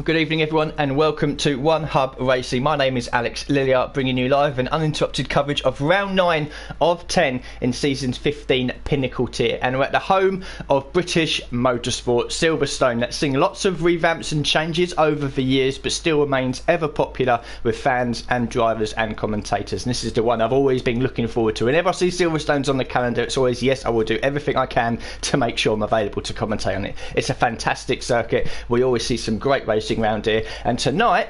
Good evening everyone and welcome to One Hub Racing. My name is Alex Lilliard, bringing you live and uninterrupted coverage of round 9 of 10 in season's 15 Pinnacle tier, and we're at the home of British motorsport, Silverstone, that's seen lots of revamps and changes over the years but still remains ever popular with fans and drivers and commentators. And this is the one I've always been looking forward to. Whenever I see Silverstones on the calendar, it's always yes, I will do everything I can to make sure I'm available to commentate on it. It's a fantastic circuit. We always see some great racing round here, and tonight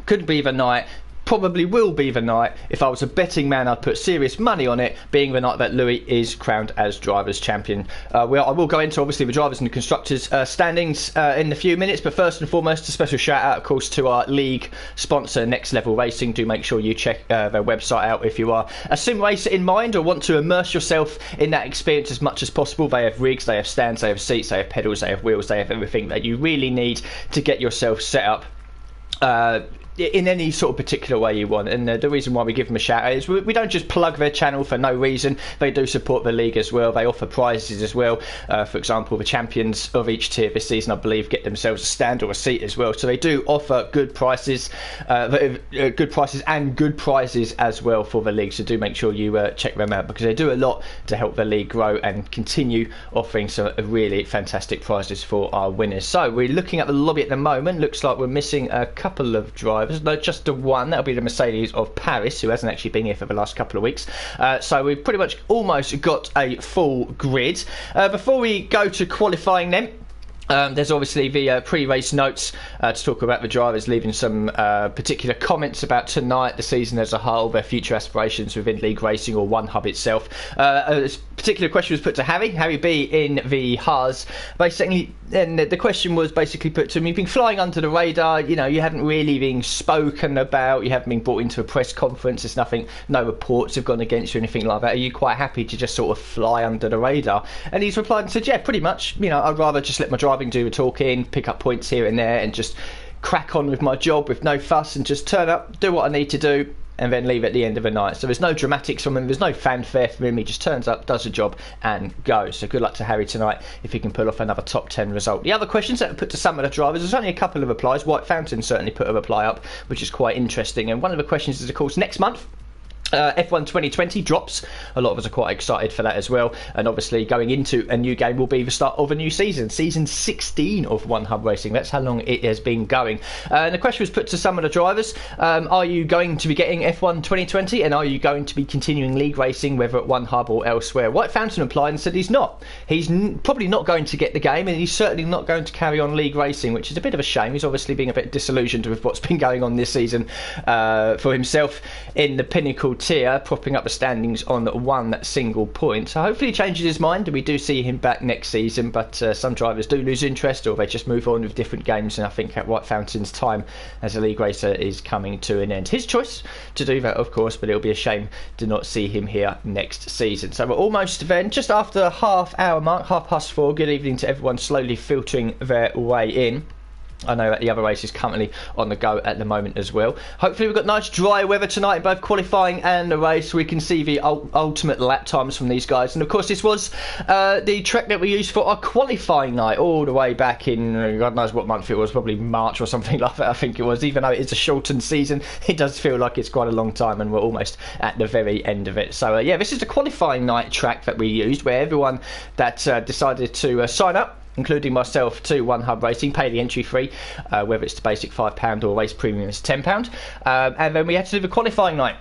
could be the night, probably will be the night. If I was a betting man, I'd put serious money on it being the night that Louis is crowned as drivers champion. I will go into obviously the drivers and the constructors standings in a few minutes, but first and foremost a special shout out of course to our league sponsor Next Level Racing. Do make sure you check their website out if you are a sim racer in mind or want to immerse yourself in that experience as much as possible. They have rigs, they have stands, they have seats, they have pedals, they have wheels, they have everything that you really need to get yourself set up in any sort of particular way you want. And the reason why we give them a shout out is we don't just plug their channel for no reason. They do support the league as well. They offer prizes as well. For example, the champions of each tier this season, I believe, get themselves a stand or a seat as well. So they do offer good prices, and good prizes as well for the league. So do make sure you check them out, because they do a lot to help the league grow and continue offering some really fantastic prizes for our winners. So we're looking at the lobby at the moment. Looks like we're missing a couple of drivers. No, just the one. That'll be the Mercedes of Paris, who hasn't actually been here for the last couple of weeks. So we've pretty much almost got a full grid. Before we go to qualifying then, there's obviously the pre-race notes to talk about the drivers, leaving some particular comments about tonight, the season as a whole, their future aspirations within league racing or One Hub itself. A particular question was put to Harry B in the Haas. Basically, and the question was basically put to him: you've been flying under the radar, you know, you haven't really been spoken about, you haven't been brought into a press conference, there's nothing, no reports have gone against you or anything like that. Are you quite happy to just sort of fly under the radar? And he's replied and said, yeah, pretty much. You know, I'd rather just let my driving do the talking, pick up points here and there, and just crack on with my job with no fuss, and just turn up, do what I need to do, and then leave at the end of the night. So there's no dramatics from him, there's no fanfare from him. He just turns up, does the job and goes. So good luck to Harry tonight if he can pull off another top 10 result. The other questions that were put to some of the drivers, there's only a couple of replies. White Fountain certainly put a reply up, which is quite interesting. And one of the questions is, of course, next month F1 2020 drops. A lot of us are quite excited for that as well, and obviously going into a new game will be the start of a new season 16 of One Hub Racing. That's how long it has been going. And the question was put to some of the drivers: are you going to be getting F1 2020, and are you going to be continuing league racing, whether at One Hub or elsewhere? White Fountain replied and said he's not. He's probably not going to get the game, and he's certainly not going to carry on league racing, which is a bit of a shame. He's obviously being a bit disillusioned with what's been going on this season for himself in the Pinnacle tier, propping up the standings on one single point. So hopefully he changes his mind and we do see him back next season, but some drivers do lose interest or they just move on with different games, and I think at White Fountain's time as a league racer is coming to an end. His choice to do that, of course, but it'll be a shame to not see him here next season. So we're almost then, just after the half-hour mark, 4:30. Good evening to everyone slowly filtering their way in. I know that the other race is currently on the go at the moment as well. Hopefully we've got nice dry weather tonight in both qualifying and the race, so we can see the ultimate lap times from these guys. And of course this was the track that we used for our qualifying night all the way back in, God knows what month it was, probably March or something like that I think it was. Even though it's a shortened season, it does feel like it's quite a long time and we're almost at the very end of it. So yeah, this is the qualifying night track that we used, where everyone that decided to sign up, including myself, to One Hub Racing, pay the entry fee, whether it's the basic £5 or race premium is £10, and then we had to do the qualifying night,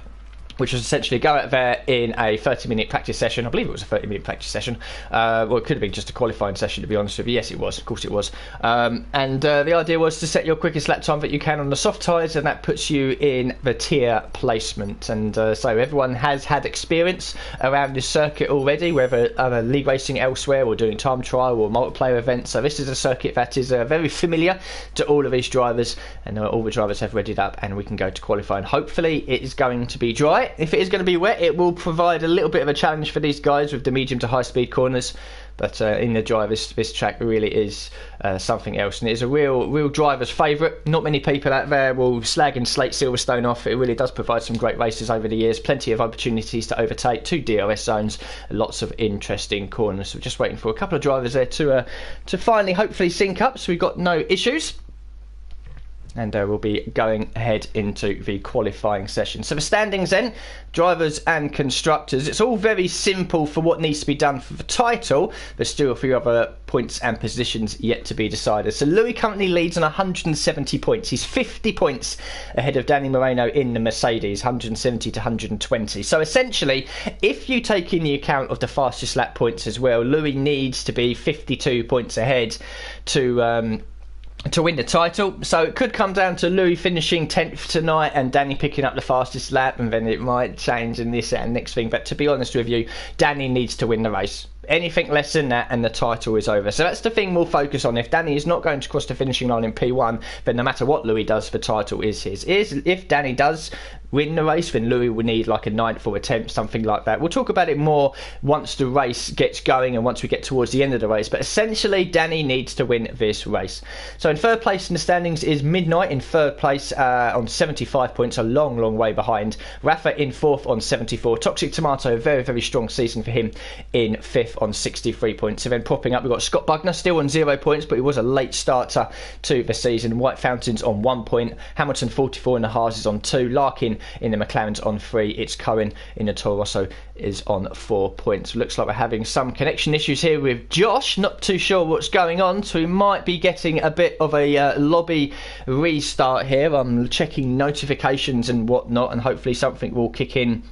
which was essentially go out there in a 30-minute practice session. I believe it was a 30-minute practice session. Well, it could have been just a qualifying session, to be honest with you. Yes, it was. Of course it was. And the idea was to set your quickest lap time that you can on the soft tyres, and that puts you in the tier placement. And so everyone has had experience around this circuit already, whether league racing elsewhere or doing time trial or multiplayer events. So this is a circuit that is very familiar to all of these drivers, and all the drivers have readied up, and we can go to qualifying. Hopefully it is going to be dry. If it is going to be wet, it will provide a little bit of a challenge for these guys with the medium to high speed corners, but in the dry, this track really is something else, and it is a real driver's favourite. Not many people out there will slag and slate Silverstone off. It really does provide some great races over the years, plenty of opportunities to overtake, 2 DRS zones, lots of interesting corners. So we're just waiting for a couple of drivers there to finally hopefully sync up, so we've got no issues. and we'll be going ahead into the qualifying session. So the standings then, drivers and constructors, it's all very simple for what needs to be done for the title. There's still a few other points and positions yet to be decided. So Louis currently leads on 170 points. He's 50 points ahead of Danny Moreno in the Mercedes, 170 to 120. So essentially, if you take in the account of the fastest lap points as well, Louis needs to be 52 points ahead to win the title. So it could come down to Louis finishing 10th tonight and Danny picking up the fastest lap, and then it might change in this and next thing. But to be honest with you, Danny needs to win the race. Anything less than that and the title is over. So that's the thing we'll focus on. If Danny is not going to cross the finishing line in P1, then no matter what Louis does, the title is his. If Danny does win the race, then Louis will need like a 9th or a 10th, something like that. We'll talk about it more once the race gets going and once we get towards the end of the race. But essentially, Danny needs to win this race. So in third place in the standings is Midnight in third place on 75 points, a long, long way behind. Rafa in fourth on 74. Toxic Tomato, a very, very strong season for him, in fifth on 63 points. So then propping up, we've got Scott Bugner still on 0 points, but he was a late starter to the season. White Fountains on 1 point. Hamilton 44 in the Haas is on 2. Larkin in the McLaren's on 3. It's Cohen in the Toro Rosso is on 4 points. Looks like we're having some connection issues here with Josh. Not too sure what's going on, so we might be getting a bit of a lobby restart here. I'm checking notifications and whatnot, and hopefully something will kick in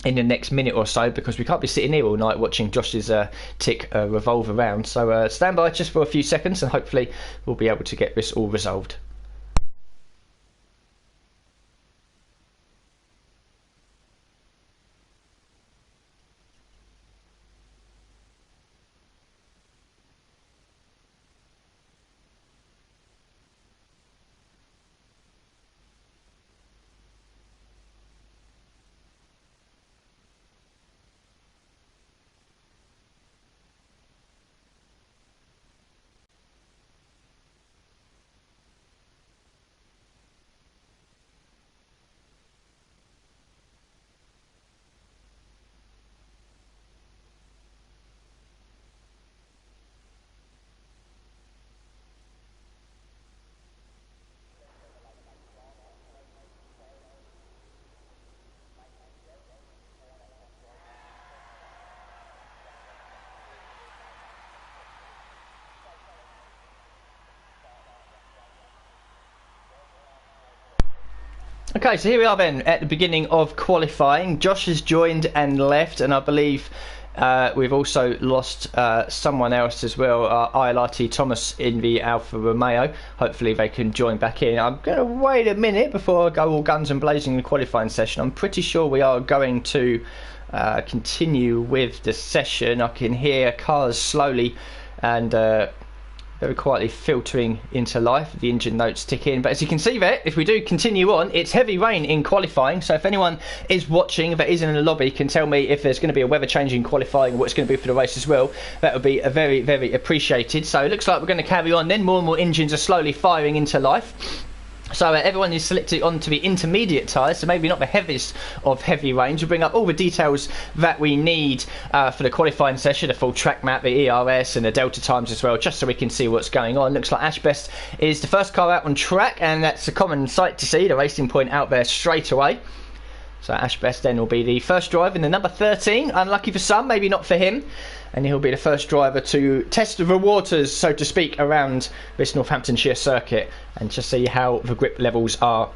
the next minute or so, because we can't be sitting here all night watching Josh's tick revolve around. So stand by just for a few seconds and hopefully we'll be able to get this all resolved. Okay, so here we are then at the beginning of qualifying. Josh has joined and left, and I believe we've also lost someone else as well, ILRT Thomas in the Alfa Romeo. Hopefully they can join back in. I'm going to wait a minute before I go all guns and blazing in the qualifying session. I'm pretty sure we are going to continue with the session. I can hear cars slowly and very quietly filtering into life. The engine notes tick in, but as you can see there, if we do continue on, it's heavy rain in qualifying. So if anyone is watching that is in the lobby can tell me if there's going to be a weather change in qualifying, what it's going to be for the race as well, that would be a very, very appreciated. So it looks like we're going to carry on then. More and more engines are slowly firing into life. So everyone is selected onto the intermediate tyres, so maybe not the heaviest of heavy range. We'll bring up all the details that we need for the qualifying session, the full track map, the ERS and the delta times as well, just so we can see what's going on. Looks like Ashbest is the first car out on track, and that's a common sight to see, the racing point out there straight away. So Ashbest then will be the first driver in the number 13. Unlucky for some, maybe not for him. And he'll be the first driver to test the waters, so to speak, around this Northamptonshire circuit and just see how the grip levels are.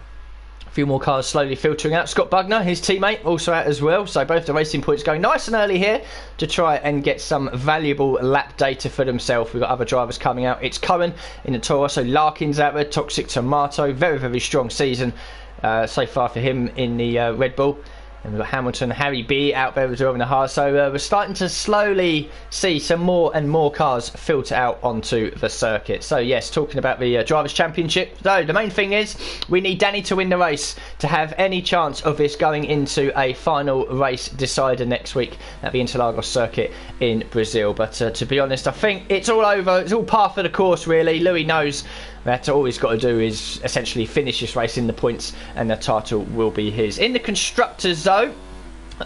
A few more cars slowly filtering out. Scott Bugner, his teammate, also out as well. So both the racing points going nice and early here to try and get some valuable lap data for themselves. We've got other drivers coming out. It's Cohen in the Toro Rosso, Larkin's out there, Toxic Tomato. Very, very strong season so far for him in the Red Bull. And we've got Hamilton, Harry B out there driving the Haas. So we're starting to slowly see some more and more cars filter out onto the circuit. So yes, talking about the Drivers' Championship. So the main thing is we need Danny to win the race to have any chance of this going into a final race decider next week at the Interlagos circuit in Brazil. But to be honest, I think it's all over. It's all par for the course, really. Louis knows that all he's got to do is essentially finish this race in the points and the title will be his. In the constructors though,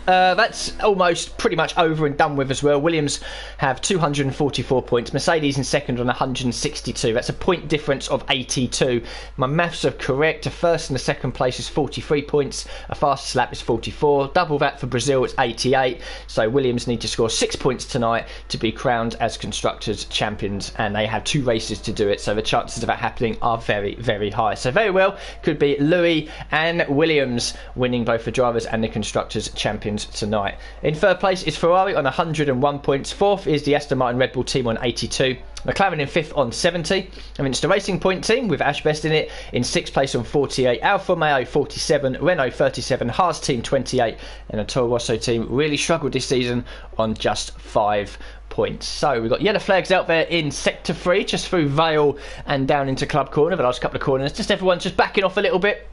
That's almost pretty much over and done with as well. Williams have 244 points. Mercedes in second on 162. That's a point difference of 82. My maths are correct. A first and a second place is 43 points. A fastest lap is 44. Double that for Brazil, it's 88. So Williams need to score 6 points tonight to be crowned as Constructors Champions, and they have 2 races to do it. So the chances of that happening are very, very high. So very well could be Louis and Williams winning both the Drivers and the Constructors Champions tonight. In third place is Ferrari on 101 points. Fourth is the Aston Martin Red Bull team on 82. McLaren in fifth on 70. And it's the Racing Point team with Ash Best in it in sixth place on 48. Alfa Romeo 47, Renault 37, Haas team 28, and the Toro Rosso team really struggled this season on just 5 points. So we've got yellow flags out there in sector 3, just through Vale and down into Club Corner, the last couple of corners. Just everyone's just backing off a little bit,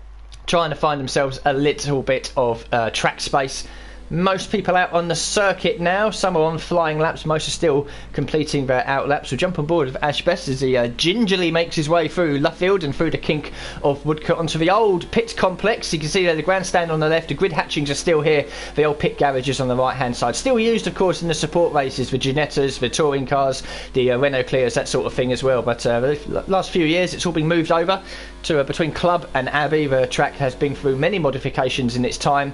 trying to find themselves a little bit of track space. Most people out on the circuit now. Some are on flying laps. Most are still completing their out laps. We'll jump on board with Ash Best as he gingerly makes his way through Luffield and through the kink of Woodcote onto the old pit complex. You can see there the grandstand on the left. The grid hatchings are still here. The old pit garages on the right hand side. Still used, of course, in the support races. The Ginettas, the touring cars, the Renault Clios, that sort of thing as well. But the last few years it's all been moved over to between Club and Abbey. The track has been through many modifications in its time.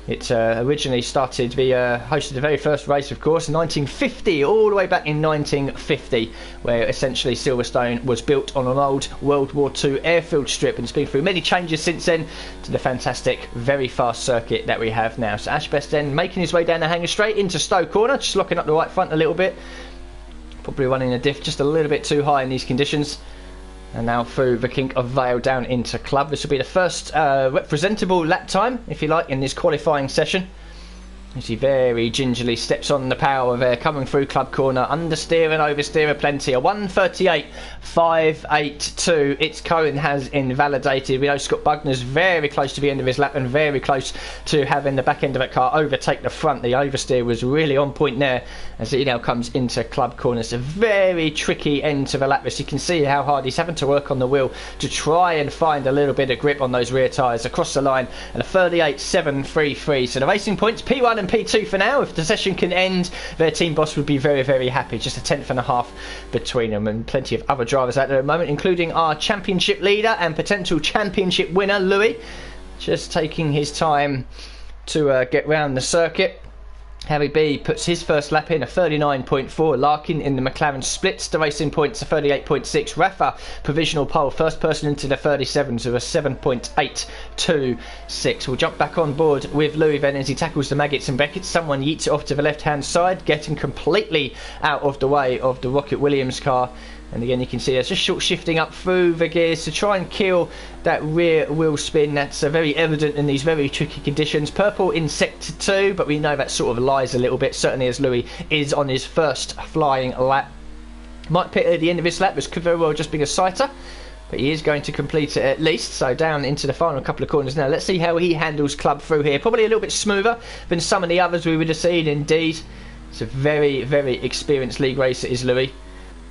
It originally started to be hosted the very first race, of course, in 1950, all the way back in 1950, where essentially Silverstone was built on an old World War II airfield strip, and it's been through many changes since then to the fantastic, very fast circuit that we have now. So Ash Best then making his way down the hanger straight into Stowe Corner, just locking up the right front a little bit, probably running a diff just a little bit too high in these conditions. And now through the kink of Vale down into Club. This will be the first representable lap time, if you like, in this qualifying session. As he very gingerly steps on the power there, coming through Club Corner, understeer and oversteer plenty. A 1:38.582. It's Cohen has invalidated. We know Scott Bugner's very close to the end of his lap and very close to having the back end of that car overtake the front. The oversteer was really on point there as he now comes into Club Corner. It's a very tricky end to the lap. As you can see how hard he's having to work on the wheel to try and find a little bit of grip on those rear tyres across the line. And a 38.733. So the Racing Points, P1 and P2 for now. If the session can end, their team boss would be very, very happy. Just a tenth and a half between them, and plenty of other drivers out there at the moment, including our championship leader and potential championship winner, Louis, just taking his time to get round the circuit. Harry B puts his first lap in, a 39.4. Larkin in the McLaren splits the Racing Points, a 38.6. Rafa, provisional pole, first person into the 37s with a 7.826. We'll jump back on board with Louis then as he tackles the Maggots and Beckett's. Someone yeets it off to the left-hand side, getting completely out of the way of the Rocket Williams car. And again, you can see it's just short shifting up through the gears to try and kill that rear wheel spin. That's very evident in these very tricky conditions. Purple in sector 2, but we know that sort of lies a little bit, certainly as Louis is on his first flying lap. Might pit at the end of his lap, this could very well just be a sighter, but he is going to complete it at least. So down into the final couple of corners now. Let's see how he handles Club through here. Probably a little bit smoother than some of the others we would have seen, indeed. It's a very, very experienced league racer is Louis.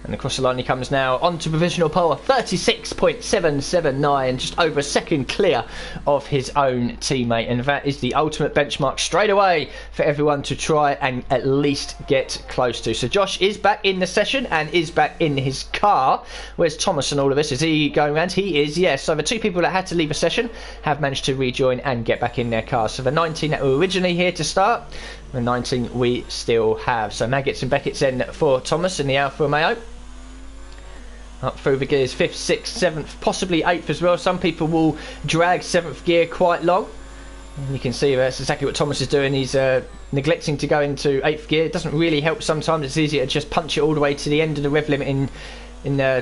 And across the line he comes now onto provisional pole, 36.779, just over a second clear of his own teammate. And that is the ultimate benchmark straight away for everyone to try and at least get close to. So Josh is back in the session and is back in his car. Where's Thomas and all of this? Is he going around? He is, yes. So the 2 people that had to leave a session have managed to rejoin and get back in their cars. So the 19 that were originally here to start, the 19 we still have. So Maggots and Beckett's in for Thomas in the Alfa Romeo. Up through the gears, 5th, 6th, 7th, possibly 8th as well. Some people will drag 7th gear quite long. And you can see that's exactly what Thomas is doing. He's neglecting to go into 8th gear. It doesn't really help sometimes. It's easier to just punch it all the way to the end of the rev limit in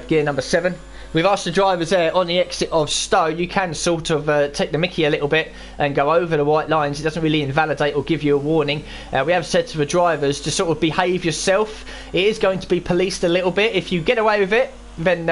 gear number 7. We've asked the drivers there on the exit of Stowe, you can sort of take the mickey a little bit and go over the white lines. It doesn't really invalidate or give you a warning. We have said to the drivers to sort of behave yourself. It is going to be policed a little bit. If you get away with it, then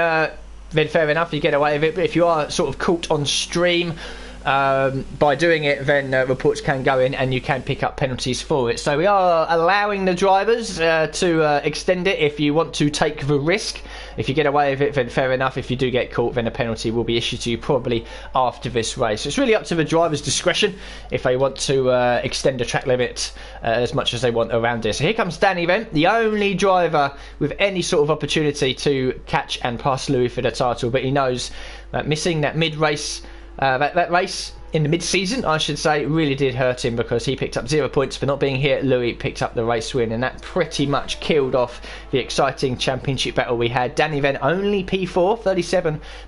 fair enough, you get away with it. But if you are sort of caught on stream by doing it, then reports can go in and you can pick up penalties for it. So we are allowing the drivers to extend it if you want to take the risk. If you get away with it, then fair enough. If you do get caught, then a penalty will be issued to you probably after this race. So it's really up to the driver's discretion if they want to extend the track limit as much as they want around this. So here comes Danny then, the only driver with any sort of opportunity to catch and pass Louis for the title, but he knows that missing that mid-race, that race in the mid-season, I should say, really did hurt him, because he picked up 0 points for not being here. Louis picked up the race win, and that pretty much killed off the exciting championship battle we had. Danny then only P4,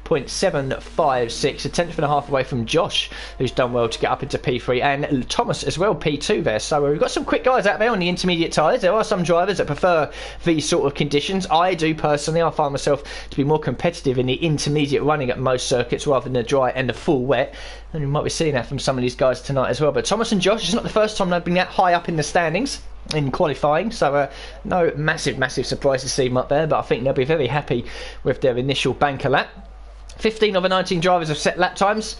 37.756, a tenth and a half away from Josh, who's done well to get up into P3, and Thomas as well, P2 there. So we've got some quick guys out there on the intermediate tyres. There are some drivers that prefer these sort of conditions. I do personally. I find myself to be more competitive in the intermediate running at most circuits rather than the dry and the full wet, and we might be seeing that from some of these guys tonight as well. But Thomas and Josh, it's not the first time they've been that high up in the standings in qualifying, so no massive surprise to see them up there, but I think they'll be very happy with their initial banker lap. 15 of the 19 drivers have set lap times.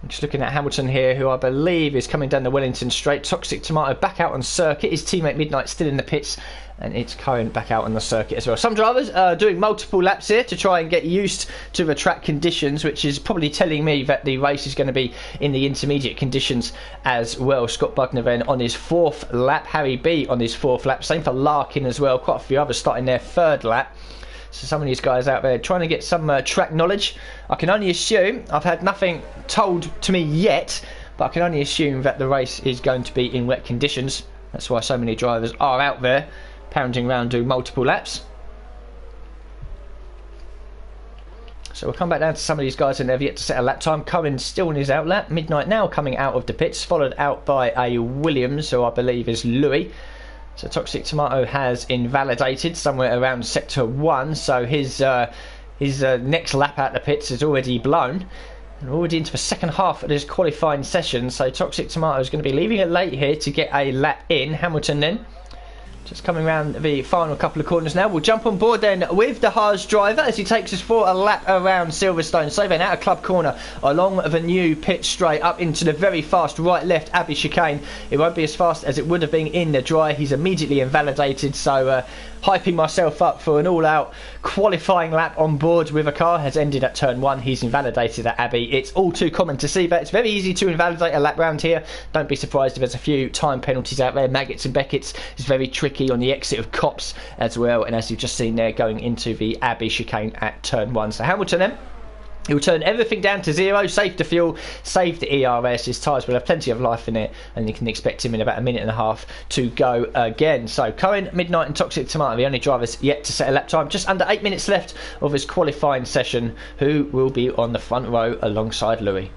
I'm just looking at Hamilton here, who I believe is coming down the Wellington straight. Toxic Tomato back out on circuit. His teammate Midnight still in the pits, and it's Cohen back out on the circuit as well. Some drivers are doing multiple laps here to try and get used to the track conditions, which is probably telling me that the race is going to be in the intermediate conditions as well. Scott Bugner then on his 4th lap, Harry B on his 4th lap, same for Larkin as well. Quite a few others starting their 3rd lap. So some of these guys out there trying to get some track knowledge. I can only assume, I've had nothing told to me yet, but I can only assume that the race is going to be in wet conditions. That's why so many drivers are out there pounding around doing multiple laps. So we'll come back down to some of these guys, and they've yet to set a lap time. Cohen still in his out lap. Midnight now coming out of the pits, followed out by a Williams, who I believe is Louis. So Toxic Tomato has invalidated somewhere around sector 1, so his next lap out the pits is already blown. And already into the second half of this qualifying session, so Toxic Tomato is going to be leaving it late here to get a lap in. Hamilton then just coming around the final couple of corners now. We'll jump on board then with the Haas driver as he takes us for a lap around Silverstone. So then out of Club Corner along the new pit straight up into the very fast right-left Abbey chicane. It won't be as fast as it would have been in the dry. He's immediately invalidated, so hyping myself up for an all-out qualifying lap on board with a car has ended at turn 1. He's invalidated at Abbey. It's all too common to see that. It's very easy to invalidate a lap round here. Don't be surprised if there's a few time penalties out there. Maggots and Beckett's is very tricky on the exit of Cops as well, and as you've just seen there, going into the Abbey chicane at turn 1. So Hamilton then, he'll turn everything down to 0, save the fuel, save the ERS. His tyres will have plenty of life in it, and you can expect him in about a minute and a half to go again. So Cohen, Midnight and Toxic Tomato, the only drivers yet to set a lap time. Just under 8 minutes left of his qualifying session, who will be on the front row alongside Louis.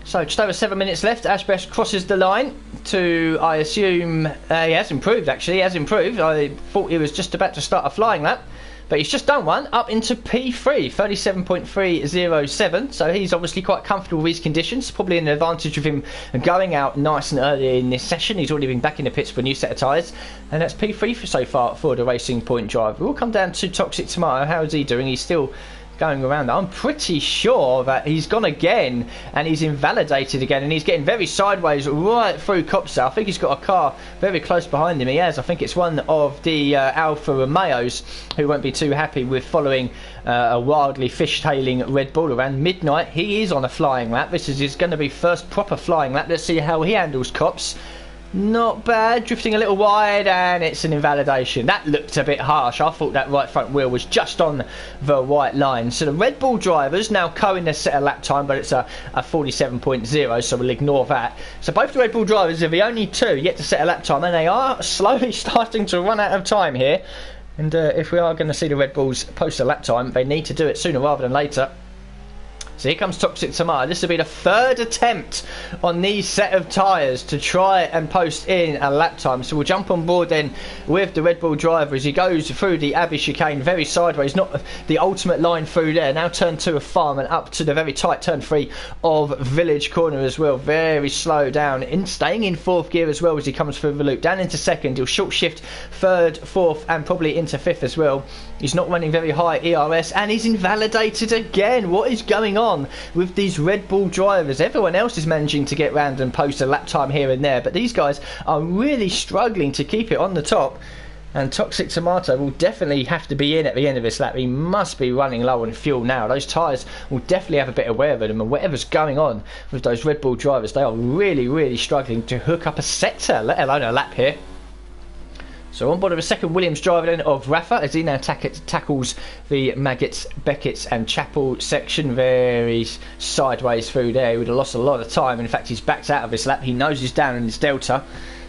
So just over 7 minutes left. Ashbest crosses the line to, I assume, he has improved actually, he has improved. I thought he was just about to start a flying lap, but he's just done one up into P3, 37.307, so he's obviously quite comfortable with these conditions. Probably an advantage of him going out nice and early in this session. He's already been back in the pits for a new set of tyres, and that's P3 so far for the Racing Point driver. We'll come down to Toxic Tomato. How is he doing? He's still going around. I'm pretty sure that he's gone again and he's invalidated again, and he's getting very sideways right through Copsa. I think he's got a car very close behind him. He has. I think it's one of the Alfa Romeos, who won't be too happy with following a wildly fishtailing Red Bull around. Midnight, he is on a flying lap. This is his going to be first proper flying lap. Let's see how he handles Cops. Not bad, drifting a little wide, and it's an invalidation. That looked a bit harsh. I thought that right front wheel was just on the white line. So the Red Bull drivers now Cohen has set a lap time, but it's a 47.0, so we'll ignore that. So both the Red Bull drivers are the only two yet to set a lap time, and they are slowly starting to run out of time here. And if we are going to see the Red Bulls post a lap time, they need to do it sooner rather than later. So here comes Toxic Tomato. This will be the third attempt on these set of tyres to try and post in a lap time. So we'll jump on board then with the Red Bull driver as he goes through the Abbey chicane very sideways. Not the ultimate line through there. Now turn 2 of Farm and up to the very tight turn 3 of Village Corner as well. Very slow down. Staying in 4th gear as well as he comes through the loop. Down into 2nd. He'll short shift 3rd, 4th and probably into 5th as well. He's not running very high ERS and he's invalidated again. What is going on with these Red Bull drivers? Everyone else is managing to get round and post a lap time here and there, but these guys are really struggling to keep it on the top. And Toxic Tomato will definitely have to be in at the end of this lap. He must be running low on fuel now. Those tyres will definitely have a bit of wear with them, and whatever's going on with those Red Bull drivers, they are really struggling to hook up a sector, let alone a lap here. So on board of a second Williams driver then of Rafa as he now tackles the Maggots, Beckett's and Chapel section very sideways through there. He would have lost a lot of time. In fact, he's backed out of this lap. He knows he's down in his delta.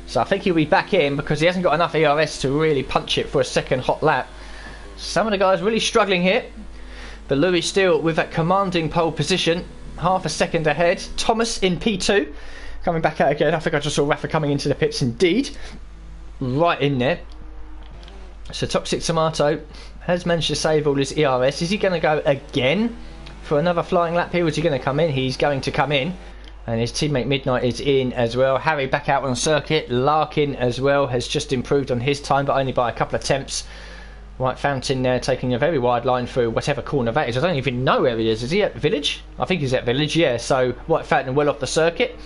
So I think he'll be back in because he hasn't got enough ERS to really punch it for a second hot lap. Some of the guys really struggling here. But Louis still with that commanding pole position. Half a second ahead. Thomas in P2. Coming back out again. I think I just saw Rafa coming into the pits indeed. Right in there. So Toxic Tomato has managed to save all his ERS. Is he going to go again for another flying lap here? Is he going to come in? He's going to come in. And his teammate Midnight is in as well. Harry back out on circuit. Larkin as well has just improved on his time, but only by a couple of attempts. White Fountain there taking a very wide line through whatever corner that is. I don't even know where he is. Is he at Village? I think he's at Village, yeah. So White Fountain well off the circuit.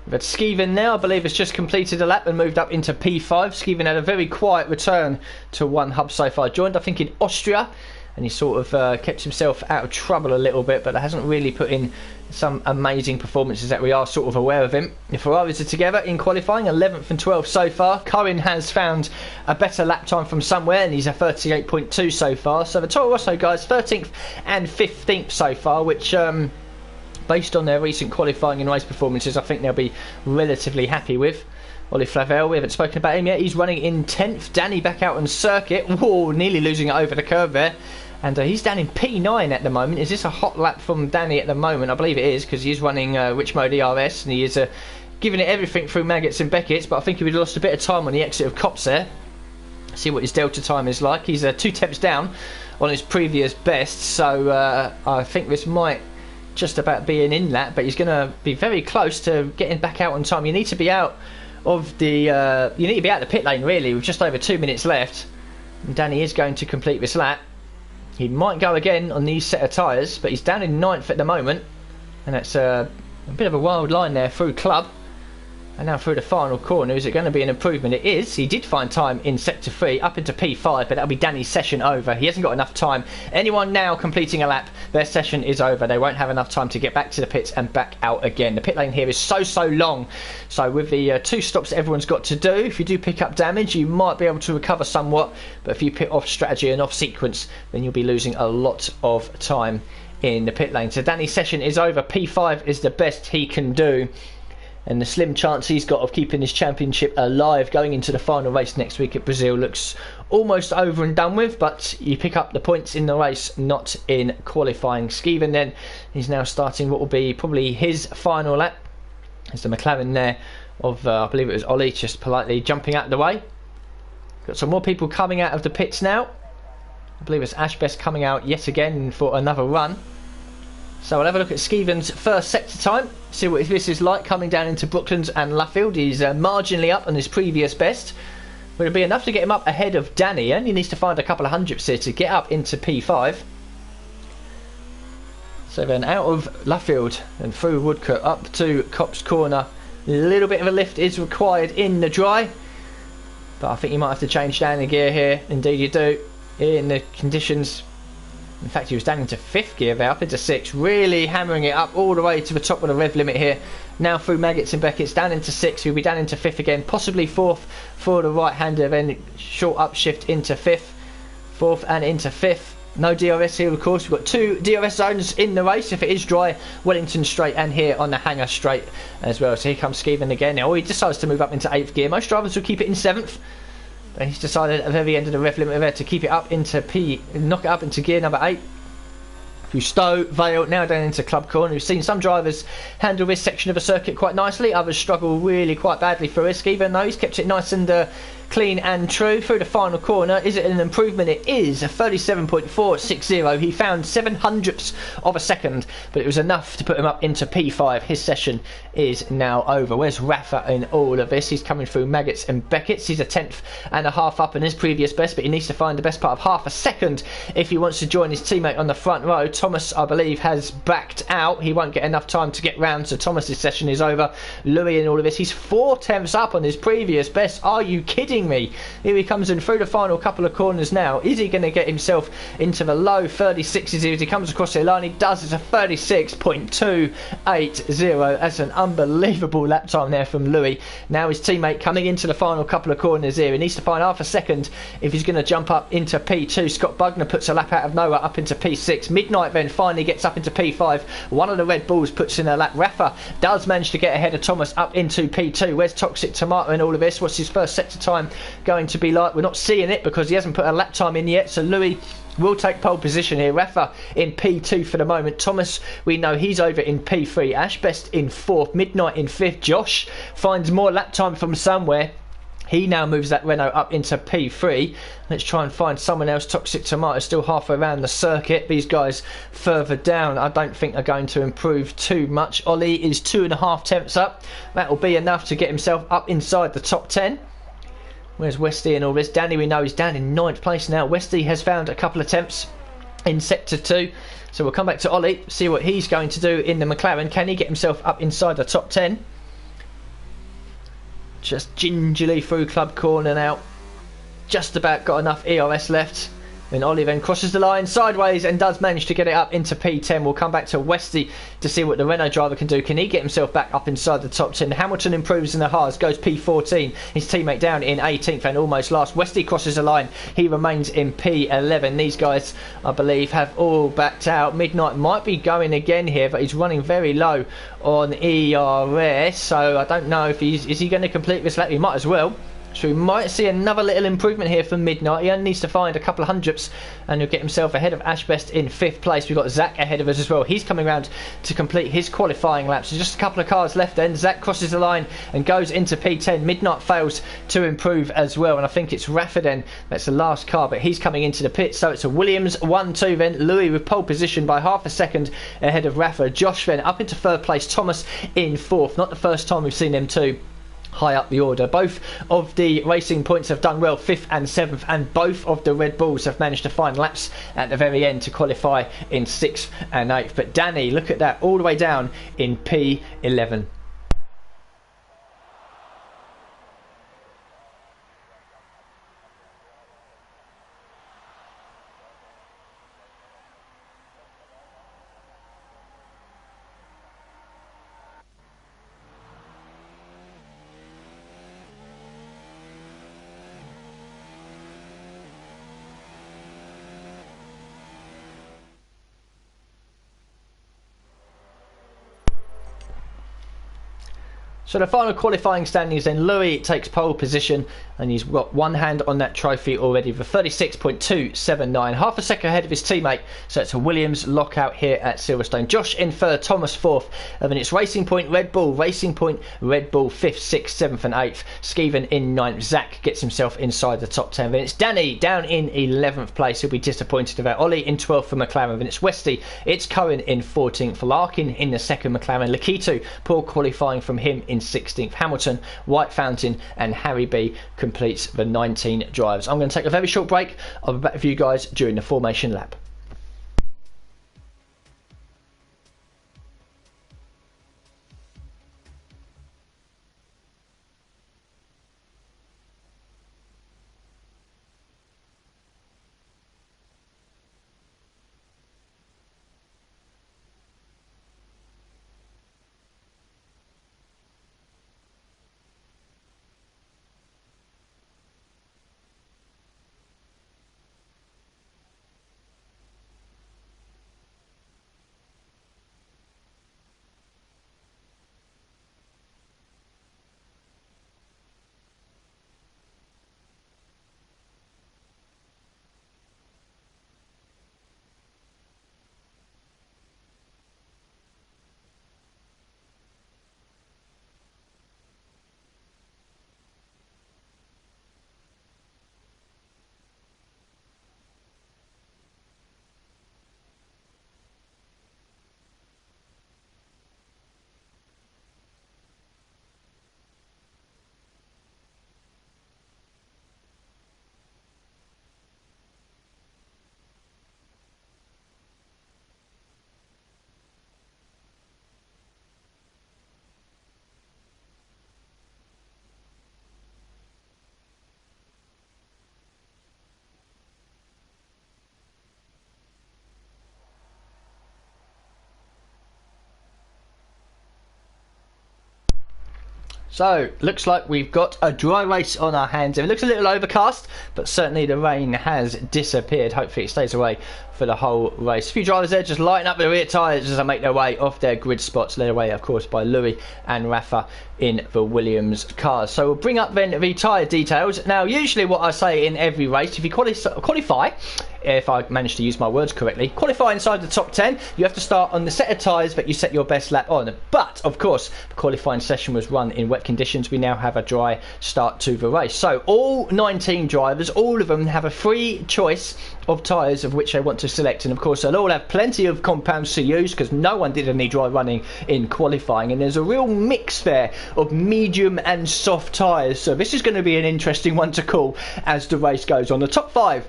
But Skeven now, I believe, has just completed a lap and moved up into P5. Skeven had a very quiet return to one hub so far. Joined, I think, in Austria. And he sort of kept himself out of trouble a little bit, but hasn't really put in some amazing performances that we are sort of aware of him. The Ferraris are together in qualifying, 11th and 12th so far. Corin has found a better lap time from somewhere, and he's a 38.2 so far. So the Toro Rosso guys, 13th and 15th so far, which... based on their recent qualifying and race performances, I think they'll be relatively happy with. Ollie Flavel, we haven't spoken about him yet. He's running in 10th. Danny back out on circuit. Whoa, nearly losing it over the curve there. And he's down in P9 at the moment. Is this a hot lap from Danny at the moment? I believe it is, because he's running Rich Mode ERS, and he is giving it everything through Maggots and Beckett's, but I think he would have lost a bit of time on the exit of Cops there. See what his delta time is like. He's 2 tenths down on his previous best, so I think this might just about be an in lap, but he's going to be very close to getting back out on time. You need to be out of the you need to be out of the pit lane really with just over 2 minutes left, and Danny is going to complete this lap. He might go again on these set of tyres, but he's down in 9th at the moment, and that's a bit of a wild line there through Club. And now through the final corner, is it going to be an improvement? It is. He did find time in Sector 3 up into P5, but that'll be Danny's session over. He hasn't got enough time. Anyone now completing a lap, their session is over. They won't have enough time to get back to the pits and back out again. The pit lane here is so long. So with the 2 stops that everyone's got to do, if you do pick up damage, you might be able to recover somewhat. But if you pit off strategy and off sequence, then you'll be losing a lot of time in the pit lane. So Danny's session is over. P5 is the best he can do. And the slim chance he's got of keeping his championship alive going into the final race next week at Brazil looks almost over and done with, but you pick up the points in the race, not in qualifying. Skeven then, he's now starting what will be probably his final lap. There's the McLaren there of, I believe it was Ollie, just politely jumping out of the way. Got some more people coming out of the pits now. I believe it's Ashbest coming out yet again for another run. So we'll have a look at Skeven's first sector time, see what this is like coming down into Brooklands and Luffield. He's marginally up on his previous best. But it'll be enough to get him up ahead of Danny, and he needs to find a couple of hundredths here to get up into P5. So then out of Luffield and through Woodcote up to Cops Corner. A little bit of a lift is required in the dry, but I think you might have to change down the gear here. Indeed you do, in the conditions. In fact, he was down into 5th gear there, up into 6th, really hammering it up all the way to the top of the rev limit here. Now through Maggots and Beckett's, down into 6th, he'll be down into 5th again, possibly 4th for the right-hander, then short upshift into 5th, 4th and into 5th. No DRS here, of course. We've got 2 DRS zones in the race. If it is dry, Wellington straight and here on the Hangar straight as well. So here comes Skeven again. Oh, he decides to move up into 8th gear. Most drivers will keep it in 7th. But he's decided at the very end of the rev limit there to keep it up into knock it up into gear number 8. through Stowe, Vale, now down into Club Corner. We've seen some drivers handle this section of a circuit quite nicely, others struggle really quite badly for risk, even though he's kept it nice and clean and true through the final corner. Is it an improvement? It is. A 37.460. He found 700ths of a second, but it was enough to put him up into P5. His session is now over. Where's Rafa in all of this? He's coming through Maggots and Beckett's. He's a 10.5 up in his previous best, but he needs to find the best part of half a second if he wants to join his teammate on the front row. Thomas, I believe, has backed out. He won't get enough time to get round, so Thomas's session is over. Louis in all of this. He's 4/10ths up on his previous best. Are you kidding me? Here he comes in through the final couple of corners now. Is he going to get himself into the low 36s as he comes across the line? He does. It's a 36.280. That's an unbelievable lap time there from Louis. Now his teammate coming into the final couple of corners here. He needs to find half a second if he's going to jump up into P2. Scott Bugner puts a lap out of nowhere up into P6. Midnight then finally gets up into P5. One of the Red Bulls puts in a lap. Rafa does manage to get ahead of Thomas up into P2. Where's Toxic Tomato in all of this? What's his first sector time going to be like? We're not seeing it because he hasn't put a lap time in yet, so Louis will take pole position here. Rafa in P2 for the moment. Thomas, we know he's over in P3. Ashbest in 4th. Midnight in 5th. Josh finds more lap time from somewhere. He now moves that Renault up into P3. Let's try and find someone else. Toxic Tomato still halfway around the circuit. These guys further down I don't think are going to improve too much. Ollie is 2.5 up. That will be enough to get himself up inside the top 10. Where's Westy and all this? Danny, we know he's down in 9th place now. Westy has found a couple of attempts in sector 2. So we'll come back to Ollie, see what he's going to do in the McLaren. Can he get himself up inside the top 10? Just gingerly through Club Corner now. Just about got enough ERS left. Then Ollie then crosses the line sideways and does manage to get it up into P10. We'll come back to Westy to see what the Renault driver can do. Can he get himself back up inside the top 10? Hamilton improves in the Haas, goes P14. His teammate down in 18th and almost last. Westy crosses the line. He remains in P11. These guys, I believe, have all backed out. Midnight might be going again here, but he's running very low on ERS. So I don't know if is he going to complete this lap? He might as well. So we might see another little improvement here from Midnight. He only needs to find a couple of hundredths and he'll get himself ahead of Ashbest in 5th place. We've got Zach ahead of us as well. He's coming around to complete his qualifying laps. So just a couple of cars left then. Zach crosses the line and goes into P10. Midnight fails to improve as well. And I think it's Rafa then. That's the last car, but he's coming into the pit. So it's a Williams 1-2 then. Louis with pole position by half a second ahead of Rafa. Josh then up into 3rd place. Thomas in 4th. Not the first time we've seen them two high up the order. Both of the Racing Points have done well, 5th and 7th, and both of the Red Bulls have managed to find laps at the very end to qualify in 6th and 8th. But Danny, look at that, all the way down in P11. So the final qualifying standings then, Louis takes pole position and he's got one hand on that trophy already for 36.279, half a second ahead of his teammate. So it's a Williams lockout here at Silverstone. Josh in 3rd, Thomas 4th, and then it's Racing Point, Red Bull, Racing Point, Red Bull 5th, 6th, 7th and 8th. Skeven in 9th, Zach gets himself inside the top 10. Then it's Danny down in 11th place, he'll be disappointed about. Ollie in 12th for McLaren. Then it's Westy, it's Cohen in 14th, Larkin in the 2nd McLaren, Lakitu, poor qualifying from him in 16th. Hamilton, White Fountain and Harry B completes the 19 drives. I'm going to take a very short break. I'll be back with you guys during the formation lap. So, looks like we've got a dry race on our hands. It looks a little overcast, but certainly the rain has disappeared. Hopefully it stays away for the whole race. A few drivers there just lighting up the rear tyres as they make their way off their grid spots, led away, of course, by Louis and Rafa in the Williams cars. So we'll bring up then the tyre details. Now, usually what I say in every race, if you qualify, if I manage to use my words correctly, qualify inside the top 10, you have to start on the set of tyres that you set your best lap on. But, of course, the qualifying session was run in wet conditions. We now have a dry start to the race. So all 19 drivers, all of them have a free choice of tyres of which they want to select, and of course they'll all have plenty of compounds to use because no one did any dry running in qualifying, and there's a real mix there of medium and soft tyres, so this is going to be an interesting one to call as the race goes on. The top 5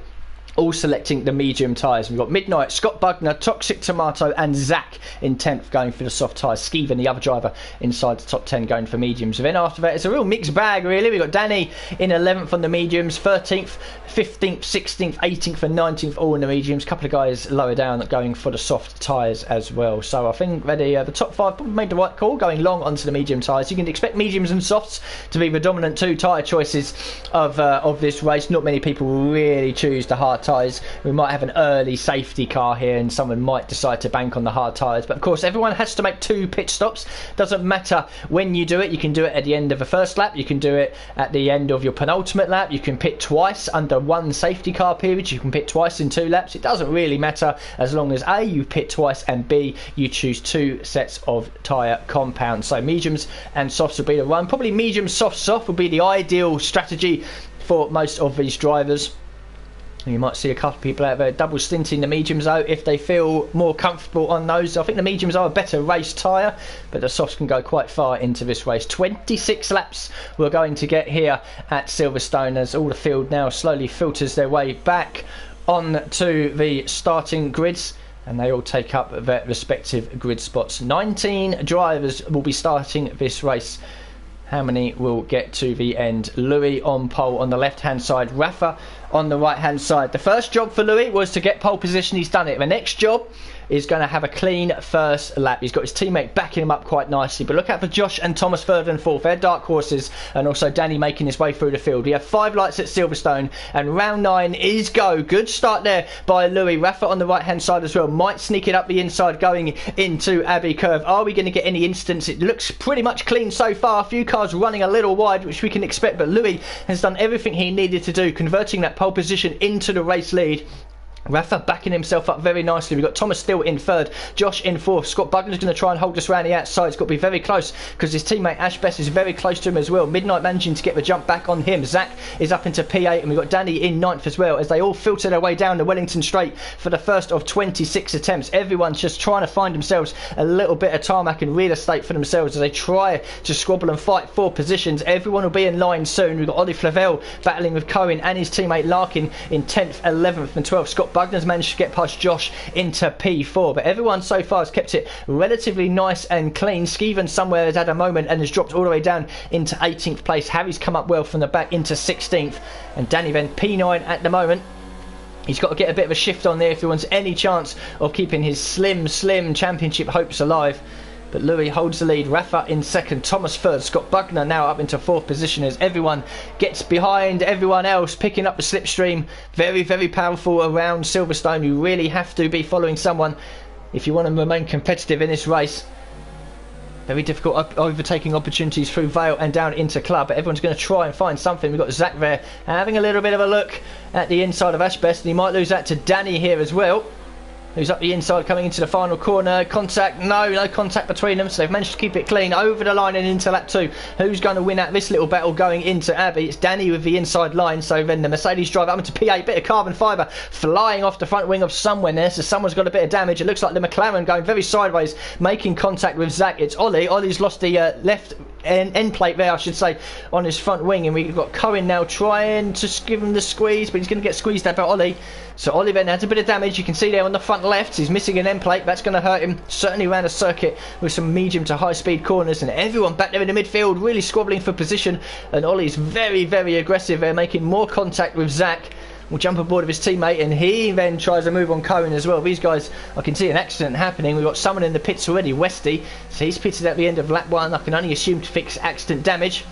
all selecting the medium tyres. We've got Midnight, Scott Bugner, Toxic Tomato and Zach in 10th going for the soft tyres. Skeeven, the other driver, inside the top 10 going for mediums. And then after that it's a real mixed bag really. We've got Danny in 11th on the mediums, 13th, 15th, 16th, 18th and 19th all in the mediums. A couple of guys lower down going for the soft tyres as well. So I think that the top 5 probably made the right call going long onto the medium tyres. You can expect mediums and softs to be the dominant 2 tyre choices of this race. Not many people really choose the hard tyres. We might have an early safety car here and someone might decide to bank on the hard tyres, but of course everyone has to make 2 pit stops. Doesn't matter when you do it. You can do it at the end of the first lap, you can do it at the end of your penultimate lap, you can pit twice under 1 safety car period, you can pit twice in 2 laps. It doesn't really matter as long as A, you pit twice, and B, you choose 2 sets of tyre compounds. So mediums and softs will be the run. Probably medium soft will be the ideal strategy for most of these drivers. You might see a couple of people out there double stinting the mediums though if they feel more comfortable on those. I think the mediums are a better race tyre, but the softs can go quite far into this race. 26 laps we're going to get here at Silverstone as all the field now slowly filters their way back onto the starting grids, and they all take up their respective grid spots. 19 drivers will be starting this race. How many will get to the end? Louis on pole on the left hand side, Rafa on the right hand side. The first job for Louis was to get pole position. He's done it. The next job is going to have a clean first lap. He's got his teammate backing him up quite nicely, but look out for Josh and Thomas third and fourth. They're dark horses, and also Danny making his way through the field. We have 5 lights at Silverstone and round 9 is go. Good start there by Louis. Rafa on the right hand side as well, might sneak it up the inside going into Abbey Curve. Are we going to get any instance? It looks pretty much clean so far. A few cars running a little wide, which we can expect, but Louis has done everything he needed to do, converting that pole position into the race lead. Rafa backing himself up very nicely. We've got Thomas still in 3rd, Josh in 4th. Scott Bugner's going to try and hold us around the outside. It's got to be very close because his teammate Ash Best is very close to him as well. Midnight managing to get the jump back on him. Zach is up into P8 and we've got Danny in 9th as well as they all filter their way down the Wellington Straight for the first of 26 attempts. Everyone's just trying to find themselves a little bit of tarmac and real estate for themselves as they try to squabble and fight for positions. Everyone will be in line soon. We've got Ollie Flavel battling with Cohen and his teammate Larkin in 10th, 11th and 12th. Scott Bugner's managed to get past Josh into P4, but everyone so far has kept it relatively nice and clean. Skeeven somewhere has had a moment and has dropped all the way down into 18th place. Harry's come up well from the back into 16th, and Danny then P9 at the moment. He's got to get a bit of a shift on there if he wants any chance of keeping his slim championship hopes alive. But Louis holds the lead. Rafa in 2nd, Thomas 3rd, Scott Bugner now up into 4th position as everyone gets behind everyone else, picking up the slipstream. Very, very powerful around Silverstone. You really have to be following someone if you want to remain competitive in this race. Very difficult overtaking opportunities through Vale and down into Club, but everyone's going to try and find something. We've got Zach there having a little bit of a look at the inside of Ashbest, and he might lose that to Danny here as well, who's up the inside coming into the final corner. Contact, no contact between them, so they've managed to keep it clean over the line and into lap 2. Who's going to win out this little battle going into Abbey? It's Danny with the inside line, so then the Mercedes drive up into P8, bit of carbon fibre flying off the front wing of someone there, so someone's got a bit of damage. It looks like the McLaren going very sideways, making contact with Zach. It's Ollie. Ollie's lost the left end plate there, I should say, on his front wing, and we've got Cohen now trying to give him the squeeze, but he's going to get squeezed out by Ollie. So Ollie then has a bit of damage. You can see there on the front left he's missing an end plate. That's going to hurt him, certainly around a circuit with some medium to high speed corners, and everyone back there in the midfield really squabbling for position, and Ollie's very, very aggressive there, making more contact with Zach. will jump aboard of his teammate, and he then tries to move on Cohen as well. These guys, I can see an accident happening. We've got someone in the pits already, Westy, so he's pitted at the end of lap 1. I can only assume to fix accident damage.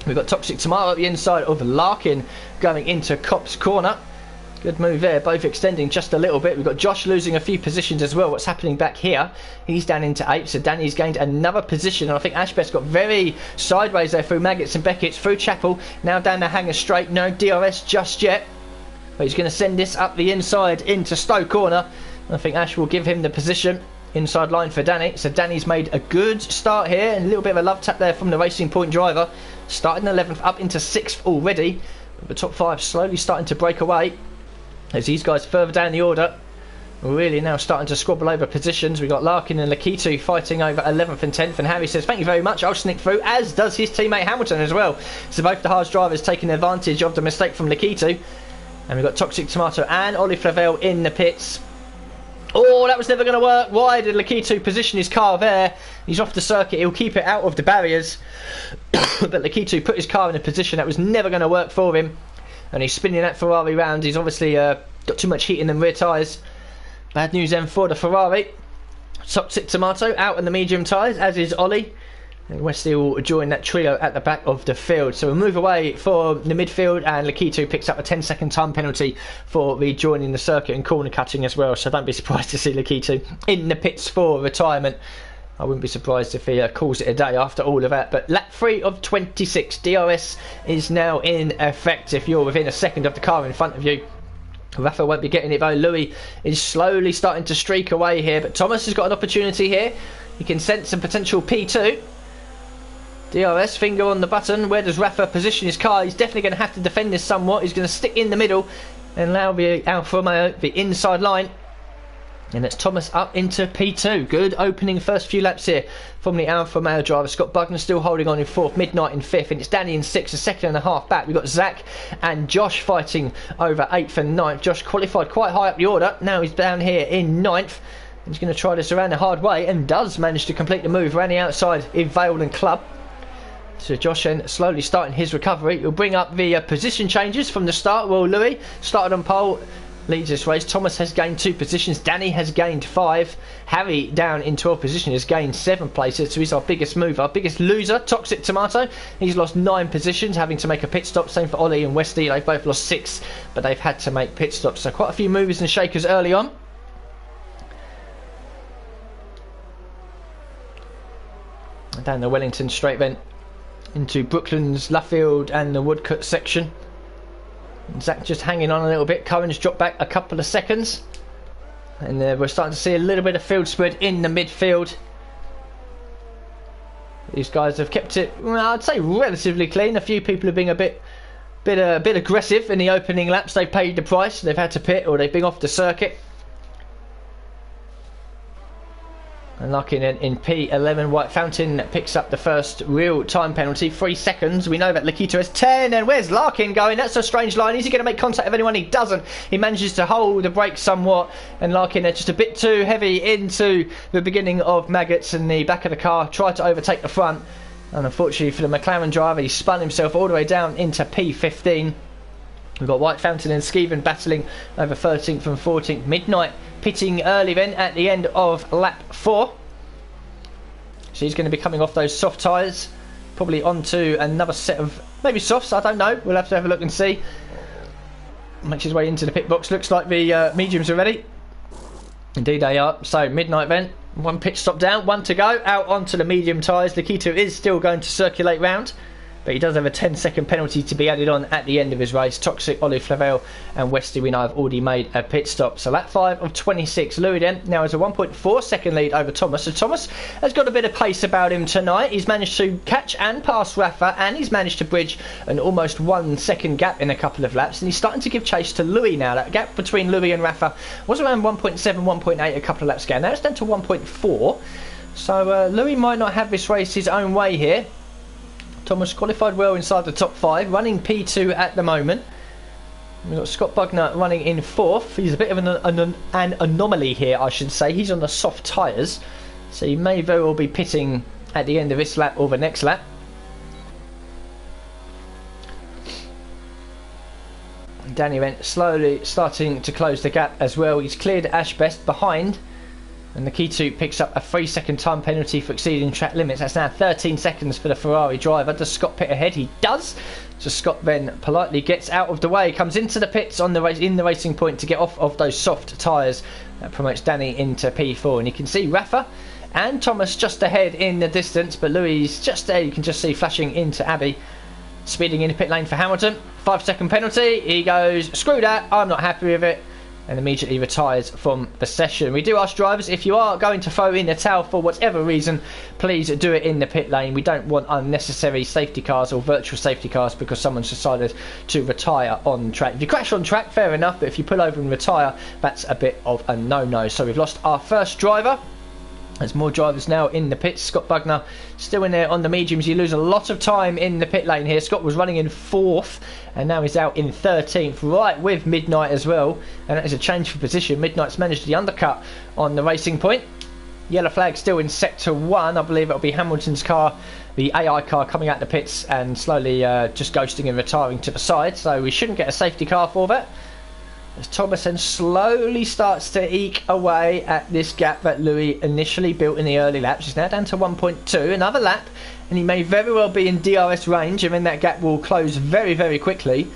We've got Toxic Tomato at the inside of Larkin going into Cop's corner. Good move there, both extending just a little bit. We've got Josh losing a few positions as well. What's happening back here? He's down into 8th, so Danny's gained another position. And I think Ashbeth's got very sideways there through Maggots and Beckett's, through Chapel. Now down the hanger straight. No DRS just yet. But he's going to send this up the inside into Stowe corner. I think Ash will give him the position. Inside line for Danny. So Danny's made a good start here. And a little bit of a love tap there from the Racing Point driver. Starting 11th, up into 6th already. But the top 5 slowly starting to break away. As these guys further down the order, really now starting to squabble over positions. We've got Larkin and Lakitu fighting over 11th and 10th, and Harry says thank you very much, I'll sneak through, as does his teammate Hamilton as well. So both the Haas drivers taking advantage of the mistake from Lakitu. And we've got Toxic Tomato and Ollie Flavel in the pits. Oh, that was never going to work. Why did Lakitu position his car there? He's off the circuit, he'll keep it out of the barriers. But Lakitu put his car in a position that was never going to work for him. And he's spinning that Ferrari round. He's obviously got too much heat in them rear tyres. Bad news then for the Ferrari. Toxic Tomato out in the medium tyres, as is Ollie. And Wesley will join that trio at the back of the field. So we'll move away for the midfield, and Lakitu picks up a 10-second time penalty for rejoining the circuit and corner cutting as well. So don't be surprised to see Lakitu in the pits for retirement. I wouldn't be surprised if he calls it a day after all of that. But lap 3 of 26, DRS is now in effect if you're within a second of the car in front of you. Rafa won't be getting it though. Louis is slowly starting to streak away here, but Thomas has got an opportunity here. He can sense some potential P2. DRS, finger on the button. Where does Rafa position his car? He's definitely going to have to defend this somewhat. He's going to stick in the middle and allow the Alfa Romeo the inside line. And it's Thomas up into P2. Good opening first few laps here from the Alfa Romeo driver. Scott Bugner still holding on in 4th, Midnight in 5th, and it's Danny in 6th, a second and a half back. We've got Zach and Josh fighting over 8th and 9th. Josh qualified quite high up the order. Now he's down here in 9th. He's going to try this around the hard way and does manage to complete the move around the outside in Vale and Club. So Josh then slowly starting his recovery. He'll bring up the position changes from the start. Well, Louis started on pole, leads this race. Thomas has gained 2 positions. Danny has gained 5. Harry down in 12th position has gained 7 places. So he's our biggest mover. Biggest loser, Toxic Tomato. He's lost 9 positions, having to make a pit stop. Same for Ollie and Westy. They've both lost 6, but they've had to make pit stops. So quite a few movers and shakers early on. Down the Wellington straight then into Brooklands, Luffield and the Woodcut section. Zach just hanging on a little bit. Cohen's dropped back a couple of seconds. And we're starting to see a little bit of field spread in the midfield. These guys have kept it, well, I'd say relatively clean. A few people have been a bit aggressive in the opening laps. They've paid the price. They've had to pit or they've been off the circuit. And Larkin in P11, White Fountain picks up the first real time penalty, 3 seconds. We know that Lakitu has 10, and where's Larkin going? That's a strange line. Is he going to make contact with anyone? He doesn't. He manages to hold the brake somewhat, and Larkin just a bit too heavy into the beginning of Maggots in the back of the car, tried to overtake the front, and unfortunately for the McLaren driver, he spun himself all the way down into P15. We've got White Fountain and Skeven battling over 13th and 14th. Midnight pitting early then at the end of lap 4. So he's going to be coming off those soft tyres. Probably onto another set of maybe softs, I don't know. We'll have to have a look and see. Makes his way into the pit box. Looks like the mediums are ready. Indeed they are. So Midnight then. 1 pit stop down, 1 to go. Out onto the medium tyres. Lakitu is still going to circulate round. But he does have a 10-second penalty to be added on at the end of his race. Toxic, Ollie Flavel and Westy we know have already made a pit stop. So lap 5 of 26. Louis then now has a 1.4 second lead over Thomas. So Thomas has got a bit of pace about him tonight. He's managed to catch and pass Rafa, and he's managed to bridge an almost 1 second gap in a couple of laps. And he's starting to give chase to Louis now. That gap between Louis and Rafa was around 1.7, 1.8 a couple of laps ago. Now it's down to 1.4. So Louis might not have this race his own way here. Thomas qualified well inside the top 5, running P2 at the moment. We've got Scott Bugner running in 4th. He's a bit of an anomaly here, I should say. He's on the soft tyres, so he may very well be pitting at the end of this lap or the next lap. Danny went slowly starting to close the gap as well. He's cleared Ashbest behind, and the K2 picks up a 3-second time penalty for exceeding track limits. That's now 13 seconds for the Ferrari driver. Does Scott pit ahead? He does. So Scott then politely gets out of the way, comes into the pits in the racing point to get off of those soft tyres. That promotes Danny into P4, and you can see Rafa and Thomas just ahead in the distance, but Louis just there. You can just see flashing into Abbey, speeding into pit lane for Hamilton. 5-second penalty. He goes, screw that, I'm not happy with it, and immediately retires from the session. We do ask drivers, if you are going to throw in the towel for whatever reason, please do it in the pit lane. We don't want unnecessary safety cars or virtual safety cars because someone's decided to retire on track. If you crash on track, fair enough, but if you pull over and retire, that's a bit of a no-no. So we've lost our first driver. There's more drivers now in the pits. Scott Bugner still in there on the mediums. You lose a lot of time in the pit lane here. Scott was running in 4th, and now he's out in 13th, right with Midnight as well. And that is a change for position. Midnight's managed the undercut on the racing point. Yellow flag still in sector 1. I believe it'll be Hamilton's car, the AI car, coming out the pits and slowly just ghosting and retiring to the side. So we shouldn't get a safety car for that, as Thomas then slowly starts to eke away at this gap that Louis initially built in the early laps. He's now down to 1.2, another lap, and he may very well be in DRS range, and then that gap will close very, very quickly.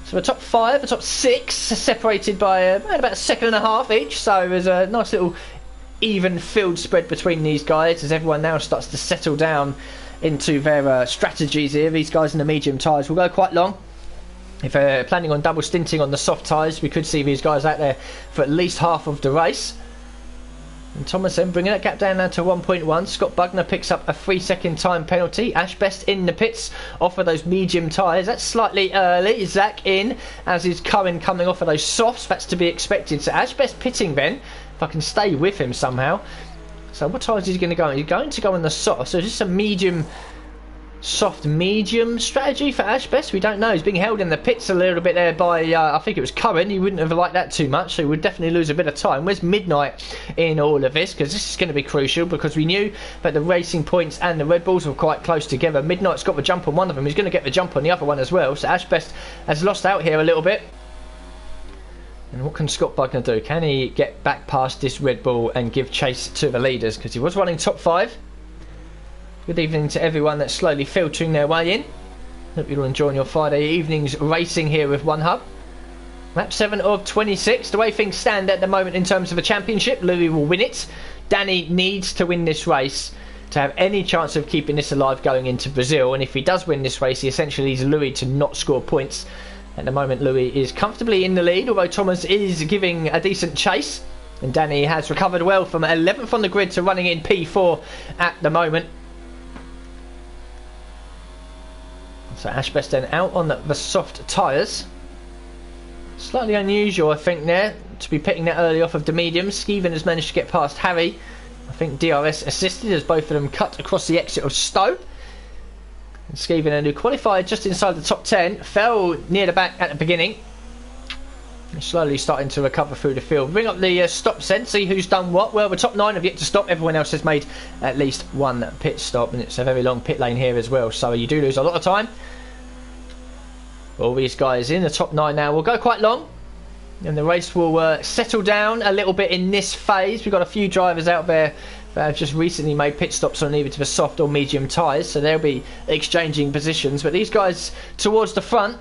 So the top 5, the top 6 are separated by about a second and a half each, so there's a nice little even field spread between these guys as everyone now starts to settle down into their strategies here. These guys in the medium tyres will go quite long. If they're planning on double stinting on the soft tyres, we could see these guys out there for at least half of the race. And Thomas then bringing that gap down now to 1.1. Scott Bugner picks up a 3-second time penalty. Ashbest in the pits off of those medium tyres. That's slightly early. Zach in, as is Cohen coming off of those softs. That's to be expected. So Ashbest pitting then, if I can stay with him somehow. So what tyres is he going to go on? He's going to go on the soft. So just a medium, soft medium strategy for Ashbest. We don't know. He's being held in the pits a little bit there by I think it was Cohen. He wouldn't have liked that too much, so he would definitely lose a bit of time. Where's Midnight in all of this? Because this is going to be crucial, because we knew that the racing points and the Red Bulls were quite close together. Midnight's got the jump on one of them. He's going to get the jump on the other one as well. So Ashbest has lost out here a little bit. And what can Scott Bugner do? Can he get back past this Red Bull and give chase to the leaders? Because he was running top 5. Good evening to everyone that's slowly filtering their way in. Hope you're all enjoying your Friday evenings racing here with One Hub. Lap 7 of 26. The way things stand at the moment in terms of the championship, Louis will win it. Danny needs to win this race to have any chance of keeping this alive going into Brazil. And if he does win this race, he essentially needs Louis to not score points. At the moment, Louis is comfortably in the lead, although Thomas is giving a decent chase. And Danny has recovered well from 11th on the grid to running in P4 at the moment. So Ashbest then out on the soft tyres. Slightly unusual, I think, there to be pitting that early off of the mediums. Skeeven has managed to get past Harry. I think DRS assisted as both of them cut across the exit of Stowe. And Skeeven, who qualified just inside the top 10, fell near the back at the beginning. Slowly starting to recover through the field. Bring up the stops then, see who's done what. Well, the top 9 have yet to stop. Everyone else has made at least one pit stop, and it's a very long pit lane here as well, so you do lose a lot of time. All these guys in the top 9 now will go quite long, and the race will settle down a little bit in this phase. We've got a few drivers out there that have just recently made pit stops on either to the soft or medium tyres, so they'll be exchanging positions. But these guys towards the front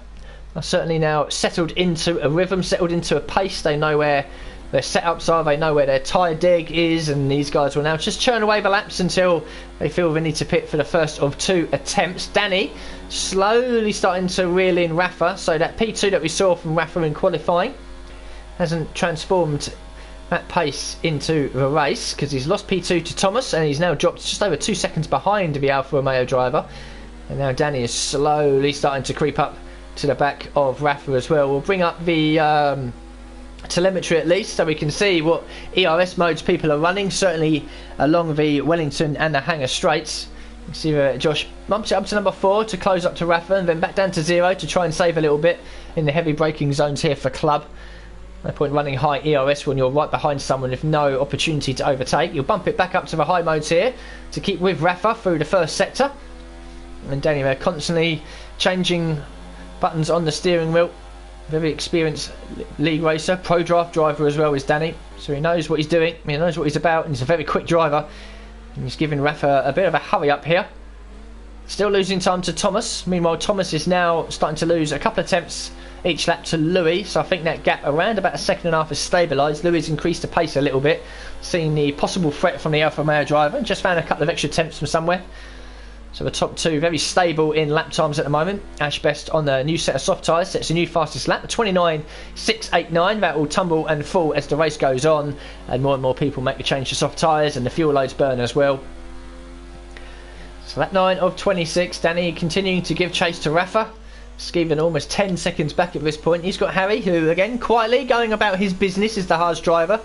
are certainly now settled into a rhythm, settled into a pace. They know where their setups are, they know where their tyre dig is, and these guys will now just churn away the laps until they feel they need to pit for the first of 2 attempts. Danny slowly starting to reel in Rafa, so that P2 that we saw from Rafa in qualifying hasn't transformed that pace into the race, because he's lost P2 to Thomas and he's now dropped just over 2 seconds behind the Alfa Romeo driver. And now Danny is slowly starting to creep up to the back of Rafa as well. We'll bring up the telemetry at least, so we can see what ERS modes people are running, certainly along the Wellington and the Hangar Straights. You see Josh bumps it up to number 4 to close up to Rafa, and then back down to 0 to try and save a little bit in the heavy braking zones here for Club. No point running high ERS when you're right behind someone with no opportunity to overtake. You'll bump it back up to the high modes here to keep with Rafa through the first sector. And Danny, they're constantly changing buttons on the steering wheel Very experienced league racer, pro draft driver as well is Danny, so he knows what he's doing, he knows what he's about, and he's a very quick driver. And he's giving Rafa a bit of a hurry up here. Still losing time to Thomas. Meanwhile, Thomas is now starting to lose a couple of attempts each lap to Louis, so I think that gap around about a second and a half has stabilised. Louis has increased the pace a little bit, seeing the possible threat from the Alfa Romeo driver, and just found a couple of extra attempts from somewhere. So the top two very stable in lap times at the moment. Ash Best on the new set of soft tyres sets a new fastest lap, 29.689. That will tumble and fall as the race goes on, and more people make the change to soft tyres, and the fuel loads burn as well. So lap 9 of 26, Danny continuing to give chase to Rafa. Skeeven almost 10 seconds back at this point. He's got Harry, who again quietly going about his business as the Haas driver.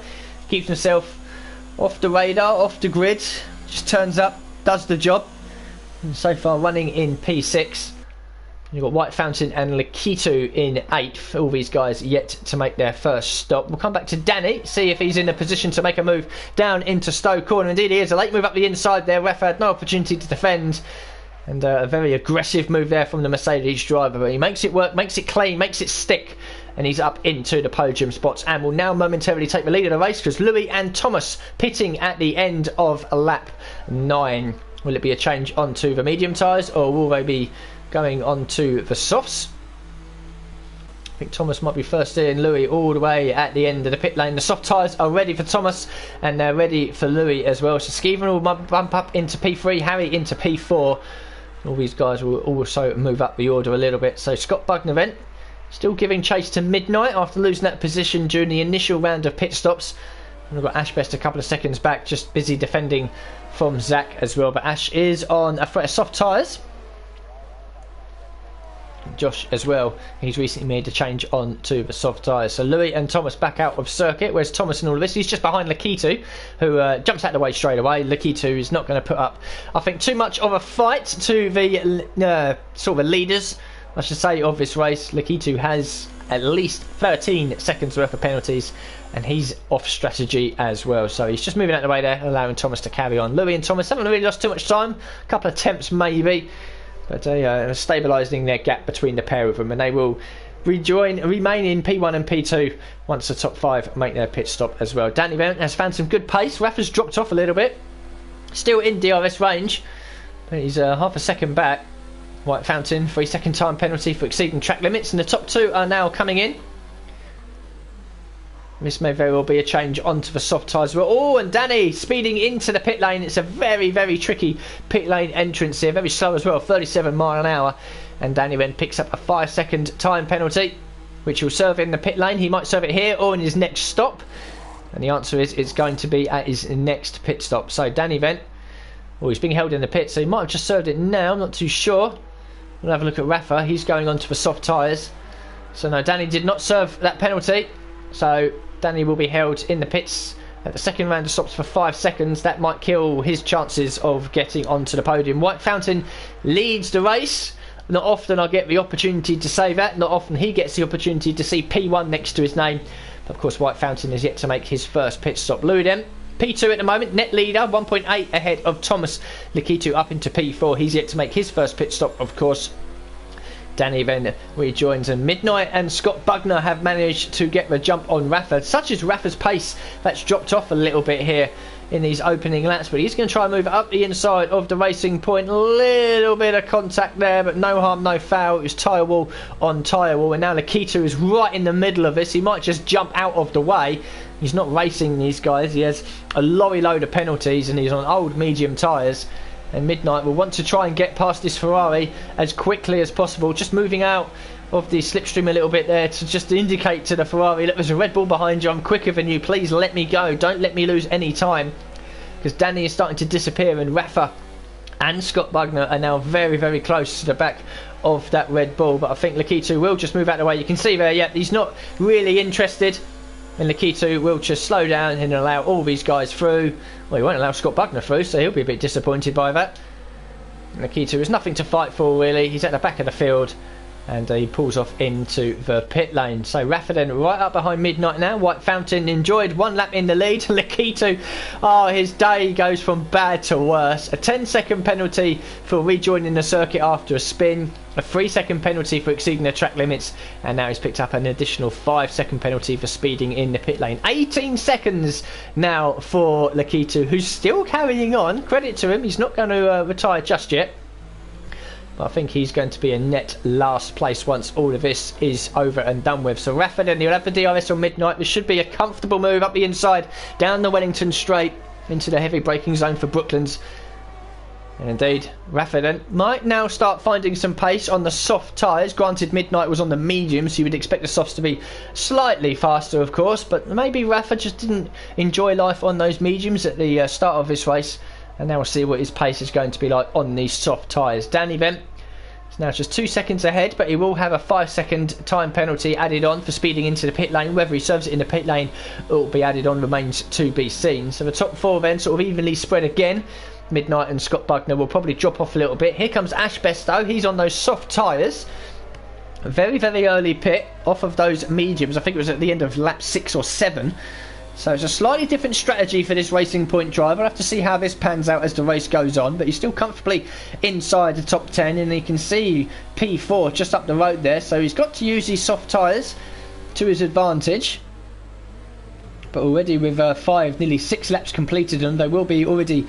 Keeps himself off the radar, off the grid. Just turns up, does the job. And so far running in P6. You've got White Fountain and Lakitu in 8th. All these guys yet to make their first stop. We'll come back to Danny, see if he's in a position to make a move down into Stowe Corner. Indeed he is. A late move up the inside there. Rafa had no opportunity to defend. And a very aggressive move there from the Mercedes driver. But he makes it work, makes it clean, makes it stick. And he's up into the podium spots and will now momentarily take the lead of the race, because Louis and Thomas pitting at the end of lap 9. Will it be a change onto the medium tyres, or will they be going on to the softs? I think Thomas might be first in, Louis all the way at the end of the pit lane. The soft tyres are ready for Thomas and they're ready for Louis as well. So Skeeven will bump up into P3, Harry into P4. All these guys will also move up the order a little bit. So Scott Bugner then still giving chase to Midnight after losing that position during the initial round of pit stops. And we've got Ash Best a couple of seconds back, just busy defending from Zach as well. But Ash is on a threat of soft tyres. Josh as well, he's recently made a change on to the soft tyres. So Louis and Thomas back out of circuit. Where's Thomas in all of this? He's just behind Lakitu, who jumps out of the way straight away. Lakitu is not going to put up, I think, too much of a fight to the sort of leaders, I should say, of this race. Lakitu has at least 13 seconds worth of penalties, and he's off strategy as well. So he's just moving out of the way there, allowing Thomas to carry on. Louis and Thomas haven't really lost too much time. A couple of attempts maybe, but stabilising their gap between the pair of them, and they will remain in P1 and P2 once the top 5 make their pit stop as well. Danny Bennett has found some good pace. Rafa's dropped off a little bit, still in DRS range, but he's half a second back. White Fountain, 3-second time penalty for exceeding track limits, and the top 2 are now coming in. This may very well be a change onto the soft tyres. Oh, and Danny speeding into the pit lane. It's a very, very tricky pit lane entrance here. Very slow as well, 37 mile an hour. And Danny then picks up a 5-second time penalty, which will serve in the pit lane. He might serve it here or in his next stop. And the answer is it's going to be at his next pit stop. So Danny then, he's being held in the pit, so he might have just served it now. I'm not too sure. We'll have a look at Rafa. He's going on to the soft tyres. So no, Danny did not serve that penalty. So Danny will be held in the pits at the second round of stops for 5 seconds. That might kill his chances of getting onto the podium. White Fountain leads the race. Not often I get the opportunity to say that. Not often he gets the opportunity to see P1 next to his name. But of course, White Fountain is yet to make his first pit stop. Louis then, P2 at the moment, net leader, 1.8 ahead of Thomas. Lakitu up into P4. He's yet to make his first pit stop, of course. Danny then rejoins, and Midnight and Scott Bugner have managed to get the jump on Rafa. Such is Rafa's pace that's dropped off a little bit here in these opening laps, but he's going to try and move up the inside of the racing point. A little bit of contact there, but no harm, no foul. It was tyre wall on tyre wall, and now Lakitu is right in the middle of this. He might just jump out of the way. He's not racing these guys. He has a lorry load of penalties, and he's on old medium tyres. And Midnight will want to try and get past this Ferrari as quickly as possible, just moving out of the slipstream a little bit there to just indicate to the Ferrari, look, there's a Red Bull behind you, I'm quicker than you, please let me go, don't let me lose any time. Because Danny is starting to disappear, and Rafa and Scott Bugner are now very, very close to the back of that Red Bull. But I think Lakitu will just move out of the way. You can see there, yeah, he's not really interested. And Lakitu will just slow down and allow all these guys through. Well, he won't allow Scott Bugner through, so he'll be a bit disappointed by that. And Lakitu has nothing to fight for, really. He's at the back of the field. and he pulls off into the pit lane. So Rafferden right up behind Midnight now. White Fountain enjoyed 1 lap in the lead. Lakitu, his day goes from bad to worse. A 10-second penalty for rejoining the circuit after a spin, a 3-second penalty for exceeding the track limits, and now he's picked up an additional 5-second penalty for speeding in the pit lane. 18 seconds now for Lakitu, who's still carrying on. Credit to him, he's not going to retire just yet. But I think he's going to be a net last place once all of this is over and done with. So Rafferden, he'll have the DRS on Midnight. This should be a comfortable move up the inside, down the Wellington straight, into the heavy braking zone for Brooklands. And indeed, Rafferden might now start finding some pace on the soft tyres. Granted, Midnight was on the medium, so you would expect the softs to be slightly faster, of course. But maybe Rafa just didn't enjoy life on those mediums at the start of this race. And now we'll see what his pace is going to be like on these soft tyres. Danny Bent is now just 2 seconds ahead, but he will have a 5-second time penalty added on for speeding into the pit lane. Whether he serves it in the pit lane or it will be added on remains to be seen. So the top 4 then sort of evenly spread again. Midnight and Scott Bugner will probably drop off a little bit. Here comes Ash Best though. He's on those soft tyres. Very, very early pit off of those mediums. I think it was at the end of lap 6 or 7. So it's a slightly different strategy for this Racing Point driver. We'll have to see how this pans out as the race goes on. But he's still comfortably inside the top 10. And you can see P4 just up the road there. So he's got to use these soft tyres to his advantage. But already with 5, nearly 6 laps completed, and they will be already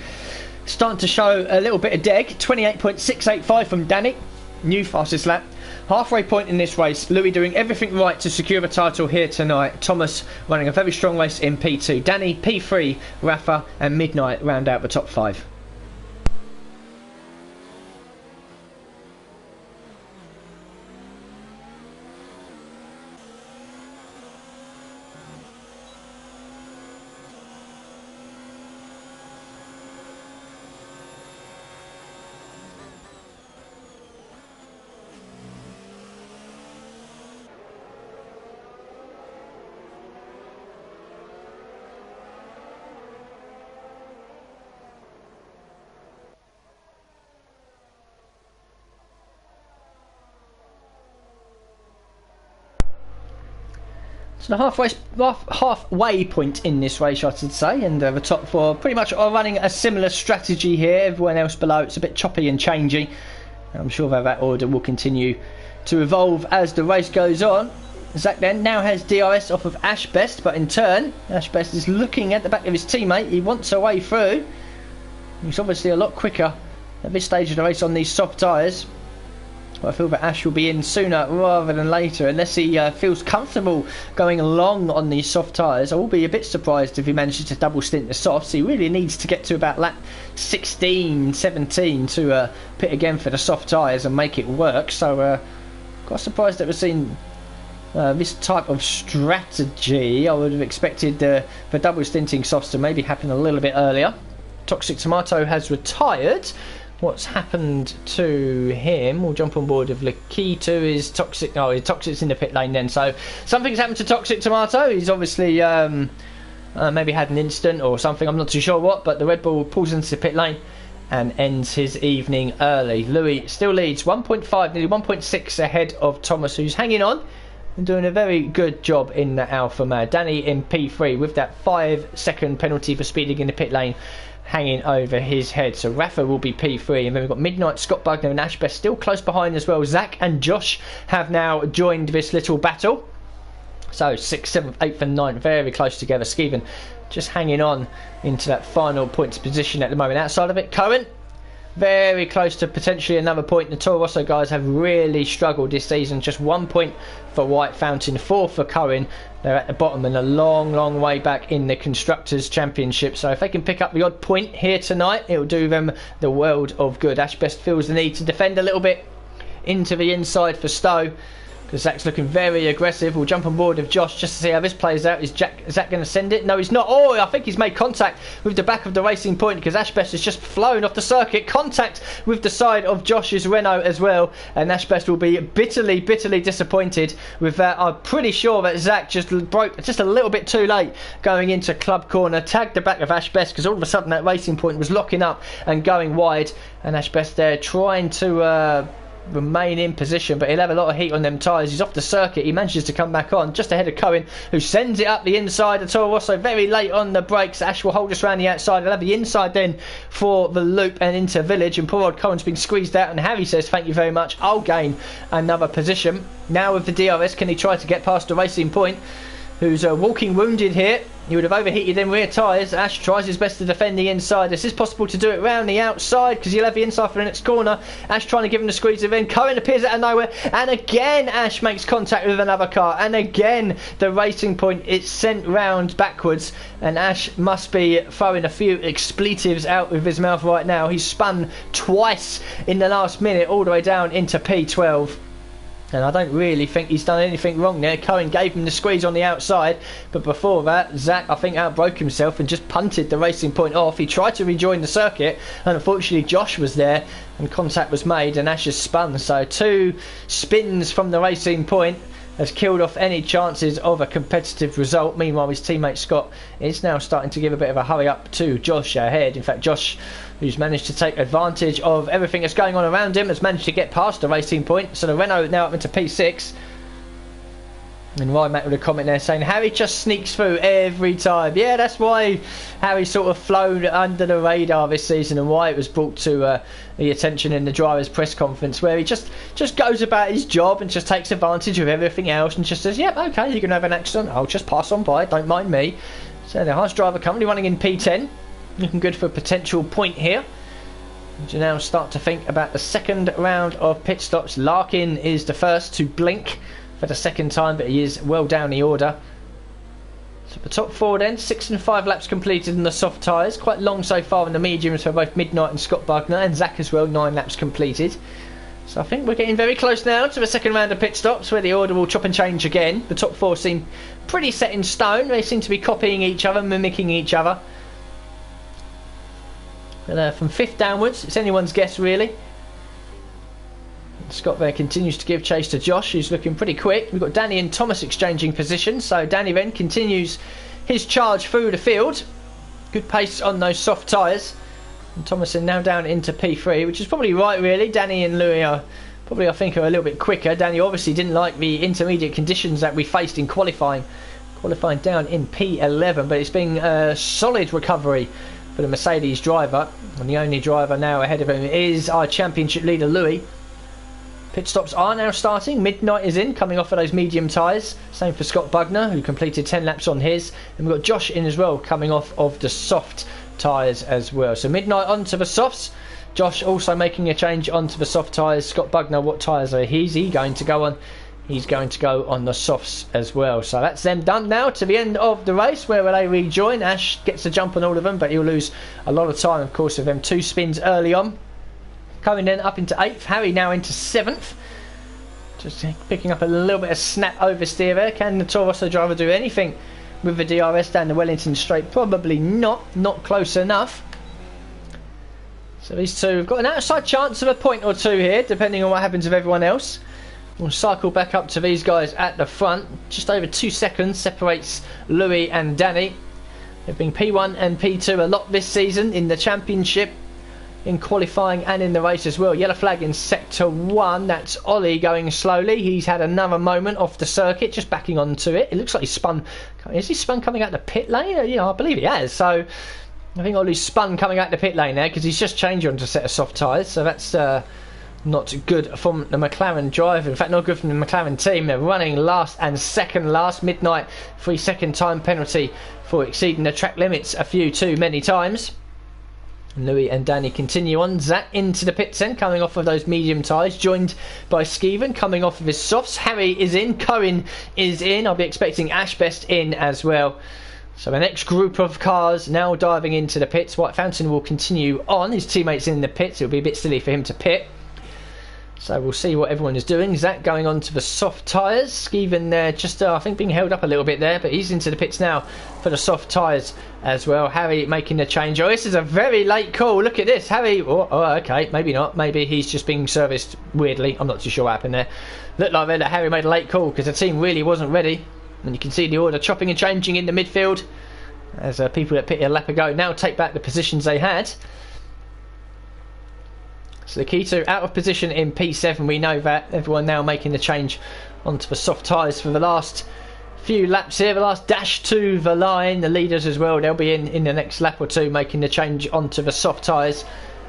starting to show a little bit of deg. 28.685 from Danny. New fastest lap. Halfway point in this race. Louis doing everything right to secure the title here tonight. Thomas running a very strong race in P2. Danny, P3, Rafa and Midnight round out the top 5. So the halfway point in this race, I should say, and the top 4 pretty much are running a similar strategy here. Everyone else below, it's a bit choppy and changey. I'm sure that order will continue to evolve as the race goes on. Zach then now has DRS off of Ash Best, but in turn, Ash Best is looking at the back of his teammate. He wants a way through. He's obviously a lot quicker at this stage of the race on these soft tyres. But I feel that Ash will be in sooner rather than later, unless he feels comfortable going along on these soft tyres. I will be a bit surprised if he manages to double stint the softs. He really needs to get to about lap 16, 17 to pit again for the soft tyres and make it work. So quite surprised that we've seen this type of strategy. I would have expected the double stinting softs to maybe happen a little bit earlier. Toxic Tomato has retired. What's happened to him? We'll jump on board with Lakitu. Is Toxic? Oh, Toxic's in the pit lane then. So something's happened to Toxic Tomato. He's obviously maybe had an incident or something. I'm not too sure what. But the Red Bull pulls into the pit lane and ends his evening early. Louis still leads 1.5, nearly 1.6 ahead of Thomas, who's hanging on and doing a very good job in the Alpha Male. Danny in P3 with that 5-second penalty for speeding in the pit lane hanging over his head. So Rafa will be P3, and then we've got Midnight, Scott Bugner and Ash Best still close behind as well. Zach and Josh have now joined this little battle. So 6th, 7th, 8th and 9th very close together. Skeven just hanging on into that final points position at the moment. Outside of it, Cohen very close to potentially another point. The Toro Rosso guys have really struggled this season. Just 1 point for White Fountain, 4 for Cohen. They're at the bottom and a long way back in the Constructors' Championship. So if they can pick up the odd point here tonight, it will do them the world of good. Ash Best feels the need to defend a little bit into the inside for Stowe, because Zach's looking very aggressive. We'll jump on board with Josh just to see how this plays out. Is Zach going to send it? No, he's not. Oh, I think he's made contact with the back of the Racing Point, because Ash Best has just flown off the circuit. Contact with the side of Josh's Renault as well. And Ash Best will be bitterly disappointed with that. I'm pretty sure that Zach just broke just a little bit too late going into club corner. Tagged the back of Ash Best, because all of a sudden that Racing Point was locking up and going wide. And Ash Best there trying to remain in position, but he'll have a lot of heat on them tyres. He's off the circuit. He manages to come back on just ahead of Cohen, who sends it up the inside. The Toro Rosso very late on the brakes. Ash will hold us around the outside. He'll have the inside then for the loop and into Village, and poor old Cohen's been squeezed out, and Harry says thank you very much, I'll gain another position. Now with the DRS, can he try to get past the Racing Point, who's walking wounded here? He would have overheated them rear tyres. Ash tries his best to defend the inside. This is possible to do it round the outside because he'll have the inside for the next corner. Ash trying to give him the squeeze of in. Cohen appears out of nowhere, and again Ash makes contact with another car, and again the Racing Point is sent round backwards, and Ash must be throwing a few expletives out of his mouth right now. He's spun twice in the last minute all the way down into P12. And I don't really think he's done anything wrong there. Cohen gave him the squeeze on the outside, but before that, Zach, I think, outbroke himself and just punted the Racing Point off. He tried to rejoin the circuit, and unfortunately Josh was there, and contact was made, and Ash has spun. So 2 spins from the Racing Point has killed off any chances of a competitive result. Meanwhile, his teammate Scott is now starting to give a bit of a hurry up to Josh ahead. In fact, Josh, who's managed to take advantage of everything that's going on around him, has managed to get past the Racing Point. So the Renault now up into P6. And Ryan Mack with a comment there saying Harry just sneaks through every time. Yeah, that's why Harry's sort of flown under the radar this season, and why it was brought to the attention in the driver's press conference, where he just goes about his job and just takes advantage of everything else and just says, yep, okay, you're going to have an accident, I'll just pass on by, don't mind me. So the Haas driver currently running in P10, looking good for a potential point here. And you now start to think about the second round of pit stops. Larkin is the first to blink for the second time, but he is well down the order. So the top 4 then, 6 and 5 laps completed in the soft tyres. Quite long so far in the mediums for both Midnight and Scott Bugner, and Zach as well, 9 laps completed. So I think we're getting very close now to the second round of pit stops, where the order will chop and change again. The top 4 seem pretty set in stone. They seem to be copying each other, mimicking each other. But from 5th downwards, it's anyone's guess really. Scott there continues to give chase to Josh, who's looking pretty quick. We've got Danny and Thomas exchanging positions, so Danny then continues his charge through the field. Good pace on those soft tyres. And Thomas is now down into P3, which is probably right really. Danny and Louis are probably, I think, are a little bit quicker. Danny obviously didn't like the intermediate conditions that we faced in qualifying. Qualifying down in P11, but it's been a solid recovery for the Mercedes driver. And the only driver now ahead of him is our championship leader Louis. Pit stops are now starting. Midnight is in, coming off of those medium tyres. Same for Scott Bugner, who completed 10 laps on his. And we've got Josh in as well, coming off of the soft tyres as well. So Midnight onto the softs. Josh also making a change onto the soft tyres. Scott Bugner, what tyres are he going to go on? He's going to go on the softs as well. So that's them done now to the end of the race. Where will they rejoin? Ash gets a jump on all of them, but he'll lose a lot of time, of course, with them 2 spins early on. Coming then up into 8th, Harry now into 7th. Just picking up a little bit of snap oversteer there. Can the Toro Rosso driver do anything with the DRS down the Wellington straight? Probably not close enough. So these two have got an outside chance of a point or two here, depending on what happens with everyone else. We'll cycle back up to these guys at the front. Just over 2 seconds separates Louis and Danny. They've been P1 and P2 a lot this season in the championship, in qualifying and in the race as well. Yellow flag in sector 1. That's Ollie going slowly. He's had another moment off the circuit, just backing onto it. It looks like he's spun. Is he spun coming out the pit lane? Yeah, I believe he has. So I think Ollie's spun coming out the pit lane there, because he's just changed onto a set of soft tyres. So that's not good from the McLaren driver. In fact, not good from the McLaren team. They're running last and second last. Midnight, 3-second time penalty for exceeding the track limits a few too many times. Louis and Danny continue on. Zach into the pits then, coming off of those medium tyres, joined by Skeven coming off of his softs. Harry is in, Cohen is in. I'll be expecting Ash Best in as well. So the next group of cars now diving into the pits. White Fountain will continue on. His teammates in the pits. It'll be a bit silly for him to pit. So we'll see what everyone is doing. Zach going on to the soft tyres. Skeven there just, I think, being held up a little bit there, but he's into the pits now for the soft tyres as well. Harry making the change. Oh, this is a very late call. Look at this. Harry, oh, okay, maybe not. Maybe he's just being serviced weirdly. I'm not too sure what happened there. Looked like that Harry made a late call because the team really wasn't ready. And you can see the order chopping and changing in the midfield as people that pitted a lap ago now take back the positions they had. So the Keto out of position in P7. We know that. Everyone now making the change onto the soft tyres for the last few laps here. The last dash to the line. The leaders as well. They'll be in the next lap or two making the change onto the soft tyres.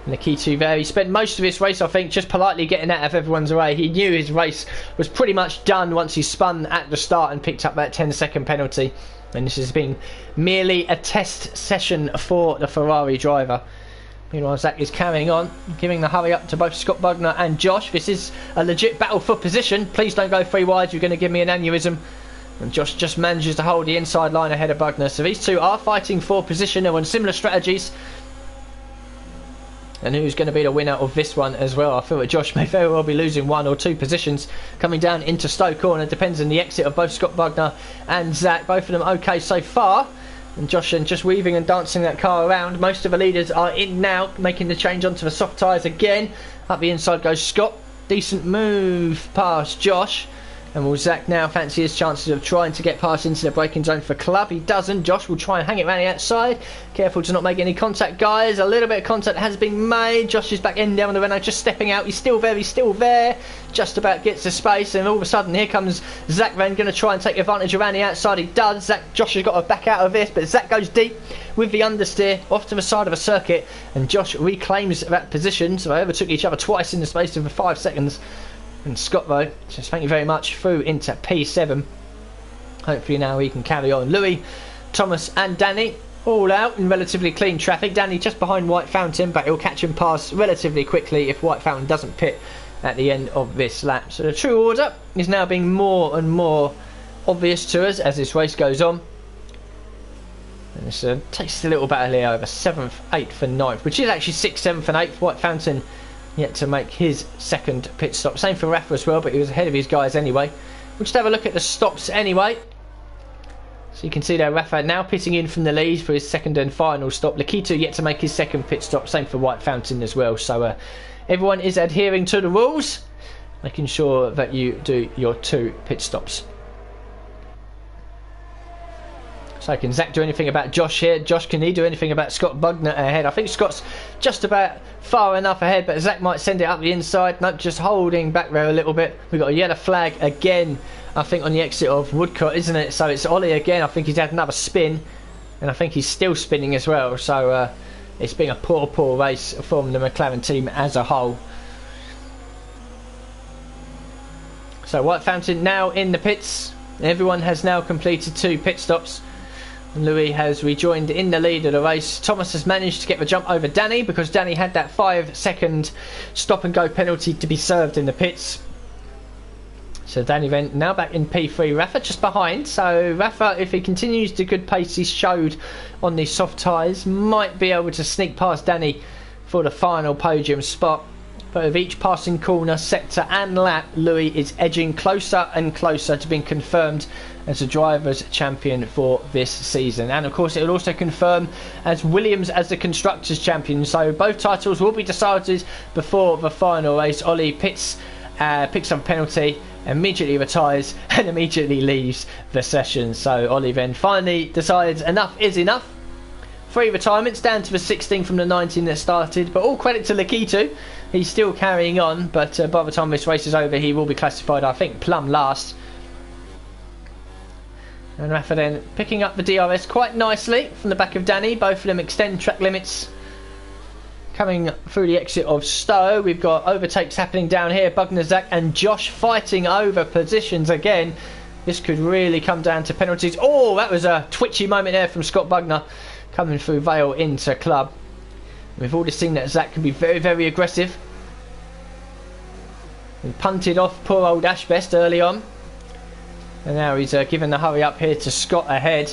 And the Keto there. He spent most of this race, I think, just politely getting out of everyone's way. He knew his race was pretty much done once he spun at the start and picked up that 10-second penalty. And this has been merely a test session for the Ferrari driver. Meanwhile, Zach is carrying on, giving the hurry up to both Scott Bugner and Josh. This is a legit battle for position. Please don't go 3 wide, you're going to give me an aneurysm. And Josh just manages to hold the inside line ahead of Bugner. So these two are fighting for position. They're on similar strategies. And who's going to be the winner of this one as well? I feel that Josh may very well be losing 1 or 2 positions coming down into Stowe Corner. Depends on the exit of both Scott Bugner and Zach. Both of them okay so far. And Josh just weaving and dancing that car around. Most of the leaders are in now, making the change onto the soft tyres again. Up the inside goes Scott. Decent move past Josh. And will Zach now fancy his chances of trying to get past into the braking zone for Club? He doesn't. Josh will try and hang it around the outside. Careful to not make any contact, guys. A little bit of contact has been made. Josh is back in down on the Renault, just stepping out. He's still there. Just about gets the space. And all of a sudden, here comes Zach then, going to try and take advantage around the outside. He does. Josh has got to back out of this, but Zach goes deep with the understeer off to the side of a circuit. And Josh reclaims that position. So they overtook each other twice in the space of 5 seconds. And Scott, though, just thank you very much, through into P7. Hopefully now he can carry on. Louis, Thomas and Danny all out in relatively clean traffic. Danny just behind White Fountain, but he'll catch him past relatively quickly if White Fountain doesn't pit at the end of this lap. So the true order is now being more and more obvious to us as this race goes on. And this takes a little battle here over 7th, 8th and 9th, which is actually 6th, 7th and 8th. White Fountain yet to make his second pit stop. Same for Rafa as well, but he was ahead of his guys anyway. We'll just have a look at the stops anyway. So you can see there Rafa now pitting in from the lead for his second and final stop. Lakito yet to make his second pit stop. Same for White Fountain as well. So everyone is adhering to the rules, making sure that you do your 2 pit stops. So can Zach do anything about Josh here? Josh, can he do anything about Scott Bugner ahead? I think Scott's just about far enough ahead, but Zach might send it up the inside. Nope, just holding back there a little bit. We've got a yellow flag again, I think, on the exit of Woodcote, isn't it? So it's Ollie again. I think he's had another spin, and I think he's still spinning as well. So it's been a poor race from the McLaren team as a whole. So White Fountain now in the pits. Everyone has now completed 2 pit stops. Louis has rejoined in the lead of the race. Thomas has managed to get the jump over Danny because Danny had that 5-second stop and go penalty to be served in the pits. So Danny then now back in P3. Rafa just behind. So Rafa, if he continues the good pace he showed on these soft tyres, might be able to sneak past Danny for the final podium spot. But with each passing corner, sector and lap, Louis is edging closer and closer to being confirmed as a driver's champion for this season. And of course it will also confirm as Williams as the constructors champion. So both titles will be decided before the final race. Ollie picks up a penalty, immediately retires and immediately leaves the session. So Ollie then finally decides enough is enough. 3 retirements down to the 16 from the 19 that started, but all credit to Lakito. He's still carrying on, but by the time this race is over he will be classified, I think, plumb last. And Rafa then picking up the DRS quite nicely from the back of Danny. Both of them extend track limits. Coming through the exit of Stowe, we've got overtakes happening down here. Bugner, Zach and Josh fighting over positions again. This could really come down to penalties. Oh, that was a twitchy moment there from Scott Bugner coming through Vale into Club. We've already seen that Zach can be very, very aggressive. He punted off poor old Ashbest early on. And now he's given the hurry up here to Scott ahead.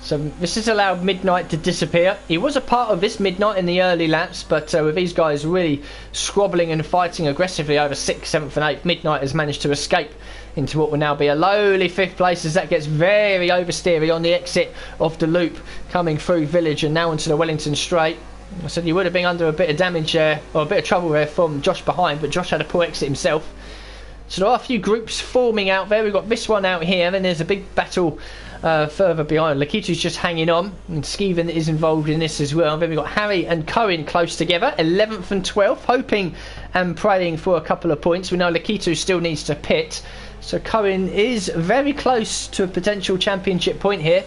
So this has allowed Midnight to disappear. He was a part of this Midnight in the early laps, but with these guys really squabbling and fighting aggressively over 6th, 7th and 8th, Midnight has managed to escape into what will now be a lowly 5th place as that gets very oversteery on the exit of the loop coming through Village and now into the Wellington Straight. I said you would have been under a bit of damage there, or a bit of trouble there from Josh behind, but Josh had a poor exit himself. So there are a few groups forming out there. We've got this one out here, and then there's a big battle further behind. Lakitu's just hanging on, and Skeven is involved in this as well. Then we've got Harry and Cohen close together, 11th and 12th, hoping and praying for a couple of points. We know Lakitu still needs to pit, so Cohen is very close to a potential championship point here.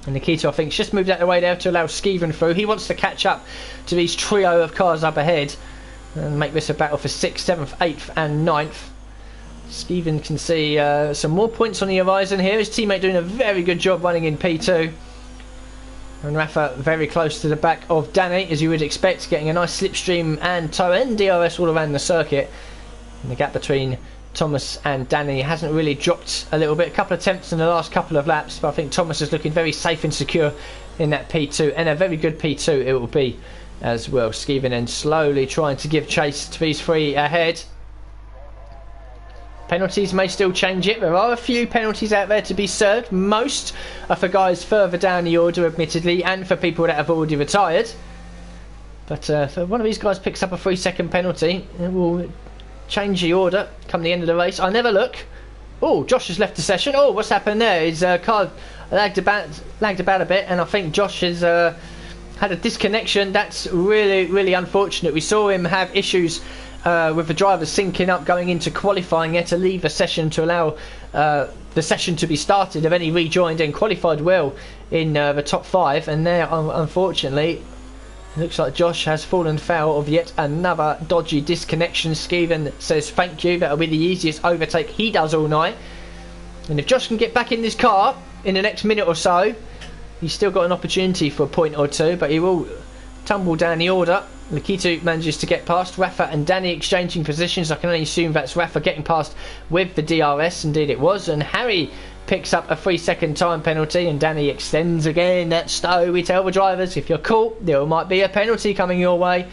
And Lakitu, I think, has just moved out of the way there to allow Skeven through. He wants to catch up to these trio of cars up ahead and make this a battle for 6th, 7th, 8th and 9th. Skeven can see some more points on the horizon here. His teammate doing a very good job running in P2. And Rafa very close to the back of Danny, as you would expect, getting a nice slipstream and tow and DRS all around the circuit. And the gap between Thomas and Danny hasn't really dropped a little bit. A couple of attempts in the last couple of laps, but I think Thomas is looking very safe and secure in that P2, and a very good P2 it will be as well. Skeven then slowly trying to give chase to these three ahead. Penalties may still change it. There are a few penalties out there to be served. Most are for guys further down the order, admittedly, and for people that have already retired. But if one of these guys picks up a 3-second penalty, it will change the order come the end of the race. I never look. Oh, Josh has left the session. Oh, what's happened there? His car lagged about a bit, and I think Josh has had a disconnection. That's really unfortunate. We saw him have issues with the drivers syncing up going into qualifying. He had to leave the session to allow the session to be started, and then he rejoined and qualified well in the top 5, and there unfortunately it looks like Josh has fallen foul of yet another dodgy disconnection. Skeven says thank you, that'll be the easiest overtake he does all night. And if Josh can get back in this car in the next minute or so, he's still got an opportunity for a point or two, but he will tumble down the order. Lakitu manages to get past. Rafa and Danny exchanging positions. I can only assume that's Rafa getting past with the DRS. Indeed it was. And Harry picks up a 3-second time penalty, and Danny extends again. That's Stowe. We tell the drivers, if you're caught, there might be a penalty coming your way.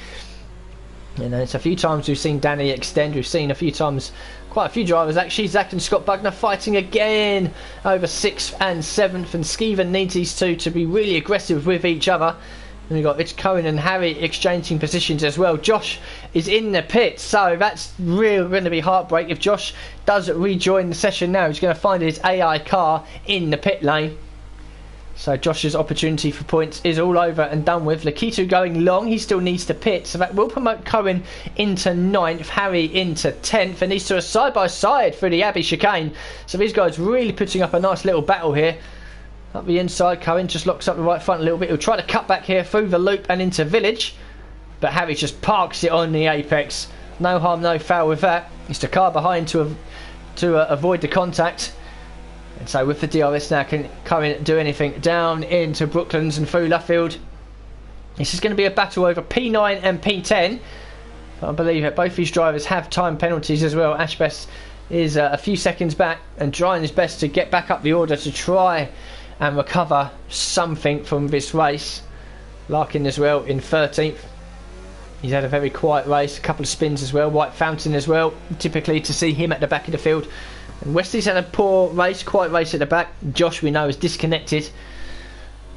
You know, it's a few times we've seen Danny extend. We've seen a few times, quite a few drivers actually. Zach and Scott Bugner fighting again over 6th and 7th, and Skeven needs these two to be really aggressive with each other. And we've got Cohen and Harry exchanging positions as well. Josh is in the pit, so that's really going to be heartbreak. If Josh does rejoin the session now, he's going to find his AI car in the pit lane. So Josh's opportunity for points is all over and done with. Lakitu going long, he still needs to pit, so that will promote Cohen into 9th, Harry into 10th, and these two are side by side through the Abbey chicane. So these guys really putting up a nice little battle here. Up the inside, Cohen just locks up the right front a little bit. He'll try to cut back here through the loop and into Village, but Harry just parks it on the apex. No harm, no foul with that. It's the car behind to avoid the contact. And so with the DRS now, can Cohen do anything? Down into Brooklands and through Luffield. This is going to be a battle over P9 and P10. But I believe that both these drivers have time penalties as well. Ashbest is a few seconds back and trying his best to get back up the order to try and recover something from this race. Larkin as well in 13th. He's had a very quiet race, a couple of spins as well. White Fountain as well, typically to see him at the back of the field. And Wesley's had a poor race, quiet race at the back. Josh, we know, is disconnected.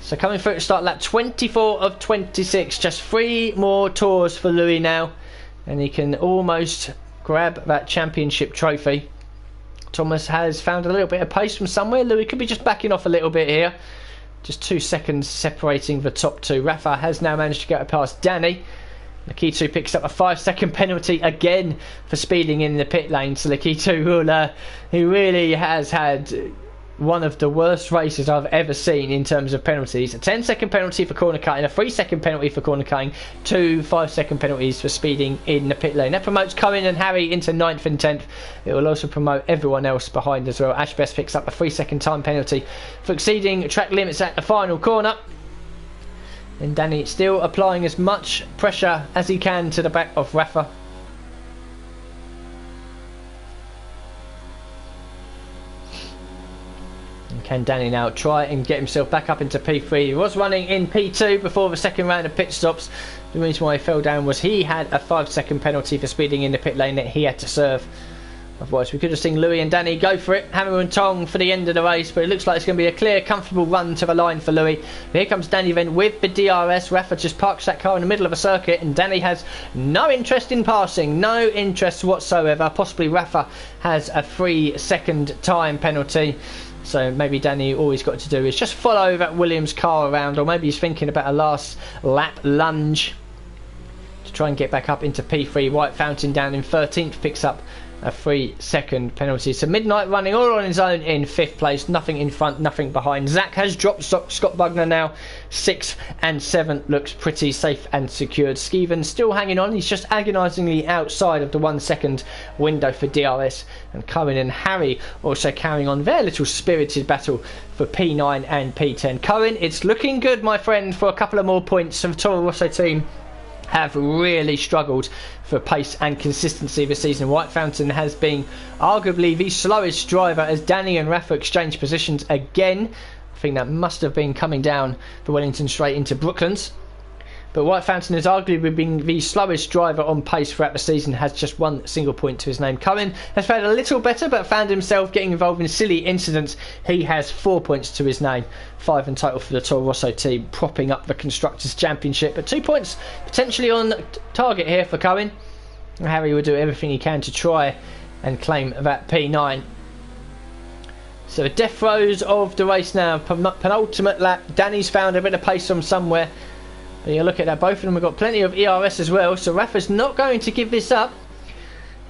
So coming through to start lap 24 of 26. Just 3 more tours for Louis now, and he can almost grab that championship trophy. Thomas has found a little bit of pace from somewhere. Louis could be just backing off a little bit here. Just 2 seconds separating the top two. Rafa has now managed to get past Danny. Lakitu picks up a 5-second penalty again for speeding in the pit lane. So Lakitu will, he really has had one of the worst races I've ever seen in terms of penalties. A 10-second penalty for corner cutting, a 3-second penalty for corner cutting, 2 5-second penalties for speeding in the pit lane. That promotes Cohen and Harry into 9th and 10th. It will also promote everyone else behind as well. Ashbest picks up a 3-second time penalty for exceeding track limits at the final corner. And Danny still applying as much pressure as he can to the back of Rafa. Can Danny now try and get himself back up into P3? He was running in P2 before the second round of pit stops. The reason why he fell down was he had a 5-second penalty for speeding in the pit lane that he had to serve. Otherwise, we could have seen Louis and Danny go for it, hammer and tong for the end of the race, but it looks like it's going to be a clear, comfortable run to the line for Louis. But here comes Danny then with the DRS. Rafa just parks that car in the middle of a circuit, and Danny has no interest in passing, no interest whatsoever. Possibly Rafa has a 3-second time penalty. So maybe Danny, all he's got to do is just follow that Williams car around, or maybe he's thinking about a last lap lunge to try and get back up into P3. White Fountain down in 13th picks up a 3-second penalty. So Midnight running all on his own in 5th place, nothing in front, nothing behind. Zach has dropped Scott Bugner now, 6th and 7th, looks pretty safe and secured. Skeven still hanging on, he's just agonisingly outside of the 1 second window for DRS, and Cohen and Harry also carrying on their little spirited battle for P9 and P10. Cohen, it's looking good, my friend, for a couple of more points. The Toro Rosso team have really struggled for pace and consistency this season. White Fountain has been arguably the slowest driver as Danny and Rafa exchange positions again. I think that must have been coming down for Wellington straight into Brooklands. But White Fountain has arguably been the slowest driver on pace throughout the season, has just 1 single point to his name. Cohen has fared a little better but found himself getting involved in silly incidents. He has 4 points to his name, 5 in total for the Toro Rosso team, propping up the Constructors' Championship. But 2 points potentially on target here for Cohen. Harry will do everything he can to try and claim that P9. So the death throes of the race now, penultimate lap. Danny's found a bit of pace from somewhere. But you look at that, both of them have got plenty of ERS as well, so Rafa's not going to give this up.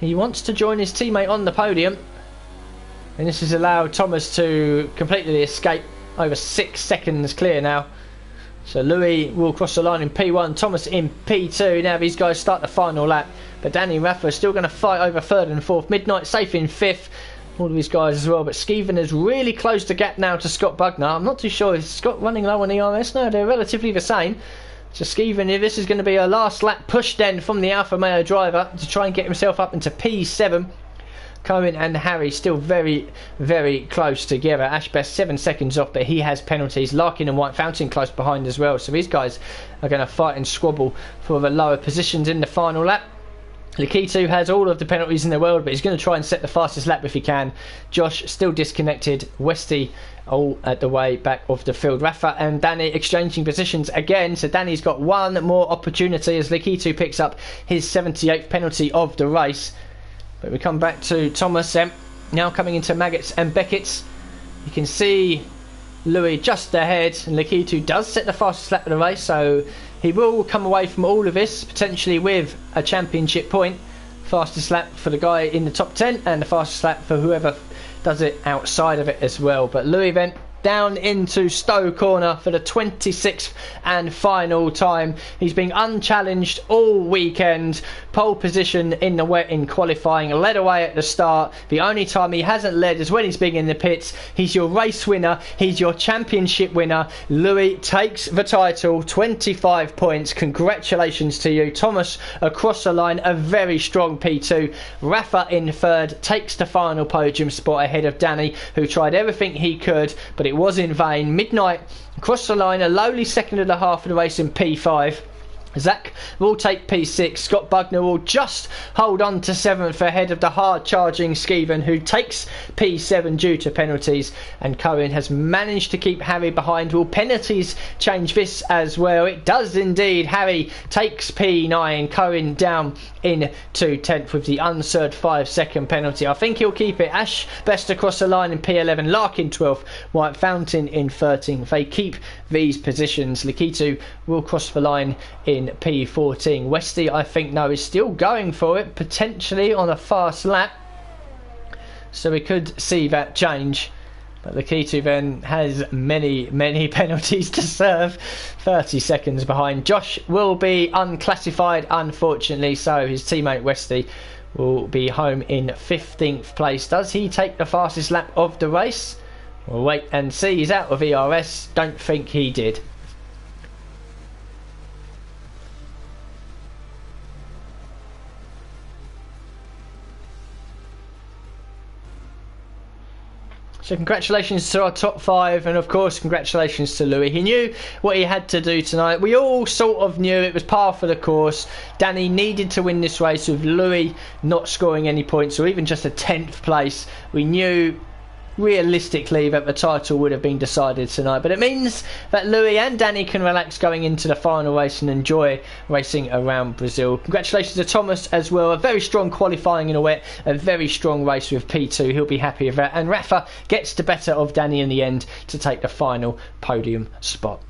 He wants to join his teammate on the podium, and this has allowed Thomas to completely escape, over 6 seconds clear now. So Louis will cross the line in P1, Thomas in P2. Now these guys start the final lap, but Danny and Rafa are still going to fight over 3rd and 4th. Midnight safe in 5th, all of these guys as well, but Skeven has really closed the gap now to Scott Bugner. I'm not too sure, is Scott running low on ERS? No, they're relatively the same. So Skeven, if this is going to be a last lap push then from the Alfa Romeo driver to try and get himself up into P7. Cohen and Harry still very, very close together. Ashbest 7 seconds off, but he has penalties. Larkin and White Fountain close behind as well. So these guys are going to fight and squabble for the lower positions in the final lap. Lakitu has all of the penalties in the world, but he's going to try and set the fastest lap if he can. Josh still disconnected. Westy all at the way back of the field. Rafa and Danny exchanging positions again, so Danny's got one more opportunity as Lakitu picks up his 78th penalty of the race. But we come back to Thomas now coming into Maggots and Beckett's. You can see Louis just ahead, and Lakitu does set the fastest lap of the race, so he will come away from all of this potentially with a championship point. Fastest lap for the guy in the top 10, and the fastest lap for whoever does it outside of it as well. But Louis then down into Stowe corner for the 26th and final time. He's been unchallenged all weekend. Pole position in the wet in qualifying, led away at the start. The only time he hasn't led is when he's been in the pits. He's your race winner, he's your championship winner. Louis takes the title, 25 points. Congratulations to you. Thomas across the line, a very strong P2. Rafa in 3rd takes the final podium spot ahead of Danny, who tried everything he could, but it was in vain. Midnight across the line, a lowly 2nd and a half of the race in P5. Zach will take P6. Scott Bugner will just hold on to 7th ahead of the hard-charging Skeven, who takes P7 due to penalties. And Cohen has managed to keep Harry behind. Will penalties change this as well? It does indeed. Harry takes P9. Cohen down into 10th with the unserved 5-second penalty. I think he'll keep it. Ash best across the line in P11. Larkin 12th. White Fountain in 13th. They keep these positions. Lakitu will cross the line in P14. Westy, I think, no, is still going for it, potentially on a fast lap, so we could see that change. But Lakitu then has many penalties to serve, 30 seconds behind. Josh will be unclassified, unfortunately, so his teammate Westy will be home in 15th place. Does he take the fastest lap of the race? We'll wait and see. He's out of ERS. Don't think he did. So congratulations to our top 5, and of course congratulations to Louis. He knew what he had to do tonight. We all sort of knew it was par for the course. Danny needed to win this race with Louis not scoring any points or even just a 10th place. We knew realistically that the title would have been decided tonight, but it means that Louis and Danny can relax going into the final race and enjoy racing around Brazil. Congratulations to Thomas as well, a very strong qualifying in a wet, a very strong race with P2, he'll be happy with that, and Rafa gets the better of Danny in the end to take the final podium spot.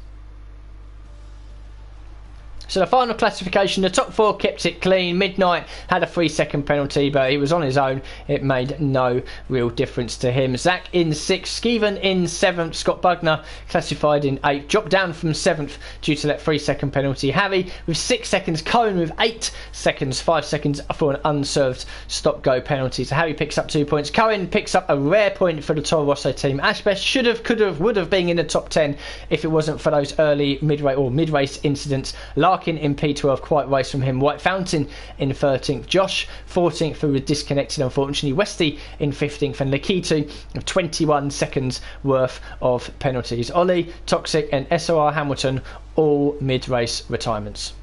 So the final classification, the top 4 kept it clean. Midnight had a 3-second penalty, but he was on his own. It made no real difference to him. Zach in 6th, Skeven in 7th, Scott Bugner classified in 8th, dropped down from 7th due to that 3-second penalty. Harry with 6 seconds, Cohen with 8 seconds, 5 seconds for an unserved stop-go penalty. So Harry picks up 2 points. Cohen picks up a rare point for the Toro Rosso team. Ashbest should have, could have, would have been in the top 10 if it wasn't for those early mid-race incidents. Larkin in P12, quite race from him. White Fountain in 13th, Josh 14th, who was disconnected unfortunately. Westy in 15th, and Lakitu of 21 seconds worth of penalties. Ollie, Toxic and SOR Hamilton all mid-race retirements.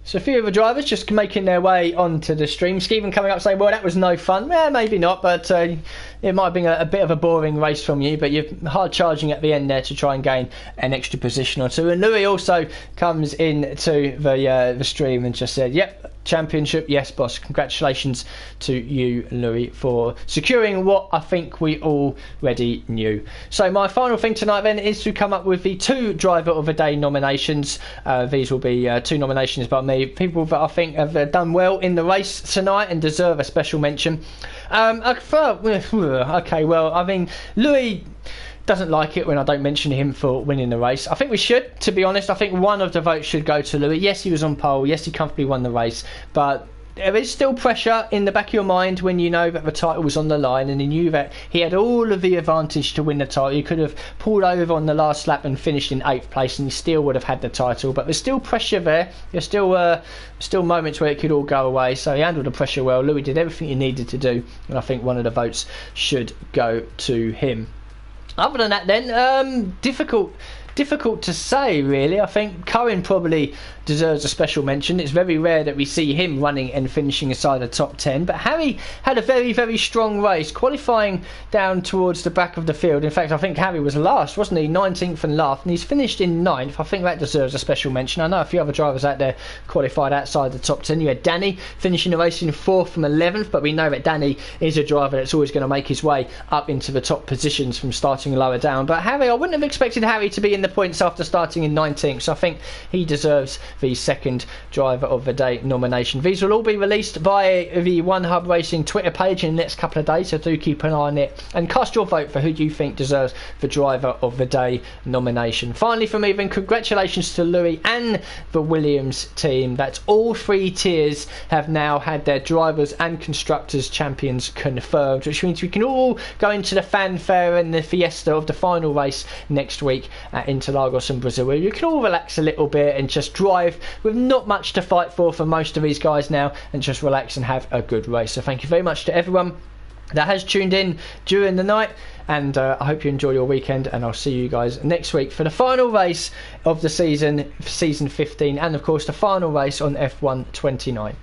So a few of the drivers just making their way onto the stream. Skeven coming up saying, well, that was no fun. Yeah, maybe not, but it might have been a bit of a boring race from you, but you're hard charging at the end there to try and gain an extra position or two. And Louis also comes into the stream and just said, yep, championship, yes boss. Congratulations to you, Louis, for securing what I think we already knew. So my final thing tonight then is to come up with the 2 driver of the day nominations. These will be 2 nominations by me, people that I think have done well in the race tonight and deserve a special mention. Okay, well, I mean, Louis doesn't like it when I don't mention him for winning the race. I think we should, to be honest. I think one of the votes should go to Louis. Yes, he was on pole. Yes, he comfortably won the race. But there is still pressure in the back of your mind when you know that the title was on the line and he knew that he had all of the advantage to win the title. He could have pulled over on the last lap and finished in 8th place and he still would have had the title. But there's still pressure there. There's still moments where it could all go away. So he handled the pressure well. Louis did everything he needed to do. And I think one of the votes should go to him. Other than that then, difficult to say really. I think Cohen probably deserves a special mention. It's very rare that we see him running and finishing inside the top 10, but Harry had a very, very strong race, qualifying down towards the back of the field. In fact, I think Harry was last, wasn't he? 19th and last, and he's finished in 9th. I think that deserves a special mention. I know a few other drivers out there qualified outside the top 10. You had Danny finishing the race in 4th from 11th, but we know that Danny is a driver that's always going to make his way up into the top positions from starting lower down. But Harry, I wouldn't have expected Harry to be in the points after starting in 19th, so I think he deserves the second driver of the day nomination. These will all be released by the One Hub Racing Twitter page in the next couple of days, so do keep an eye on it and cast your vote for who you think deserves the driver of the day nomination. Finally from me then, congratulations to Louis and the Williams team. That's all 3 tiers have now had their drivers and constructors champions confirmed, which means we can all go into the fanfare and the fiesta of the final race next week at Interlagos and Brazil, where you can all relax a little bit and just drive with not much to fight for most of these guys now, and just relax and have a good race. So thank you very much to everyone that has tuned in during the night, and I hope you enjoy your weekend, and I'll see you guys next week for the final race of the season 15, and of course the final race on F1 29.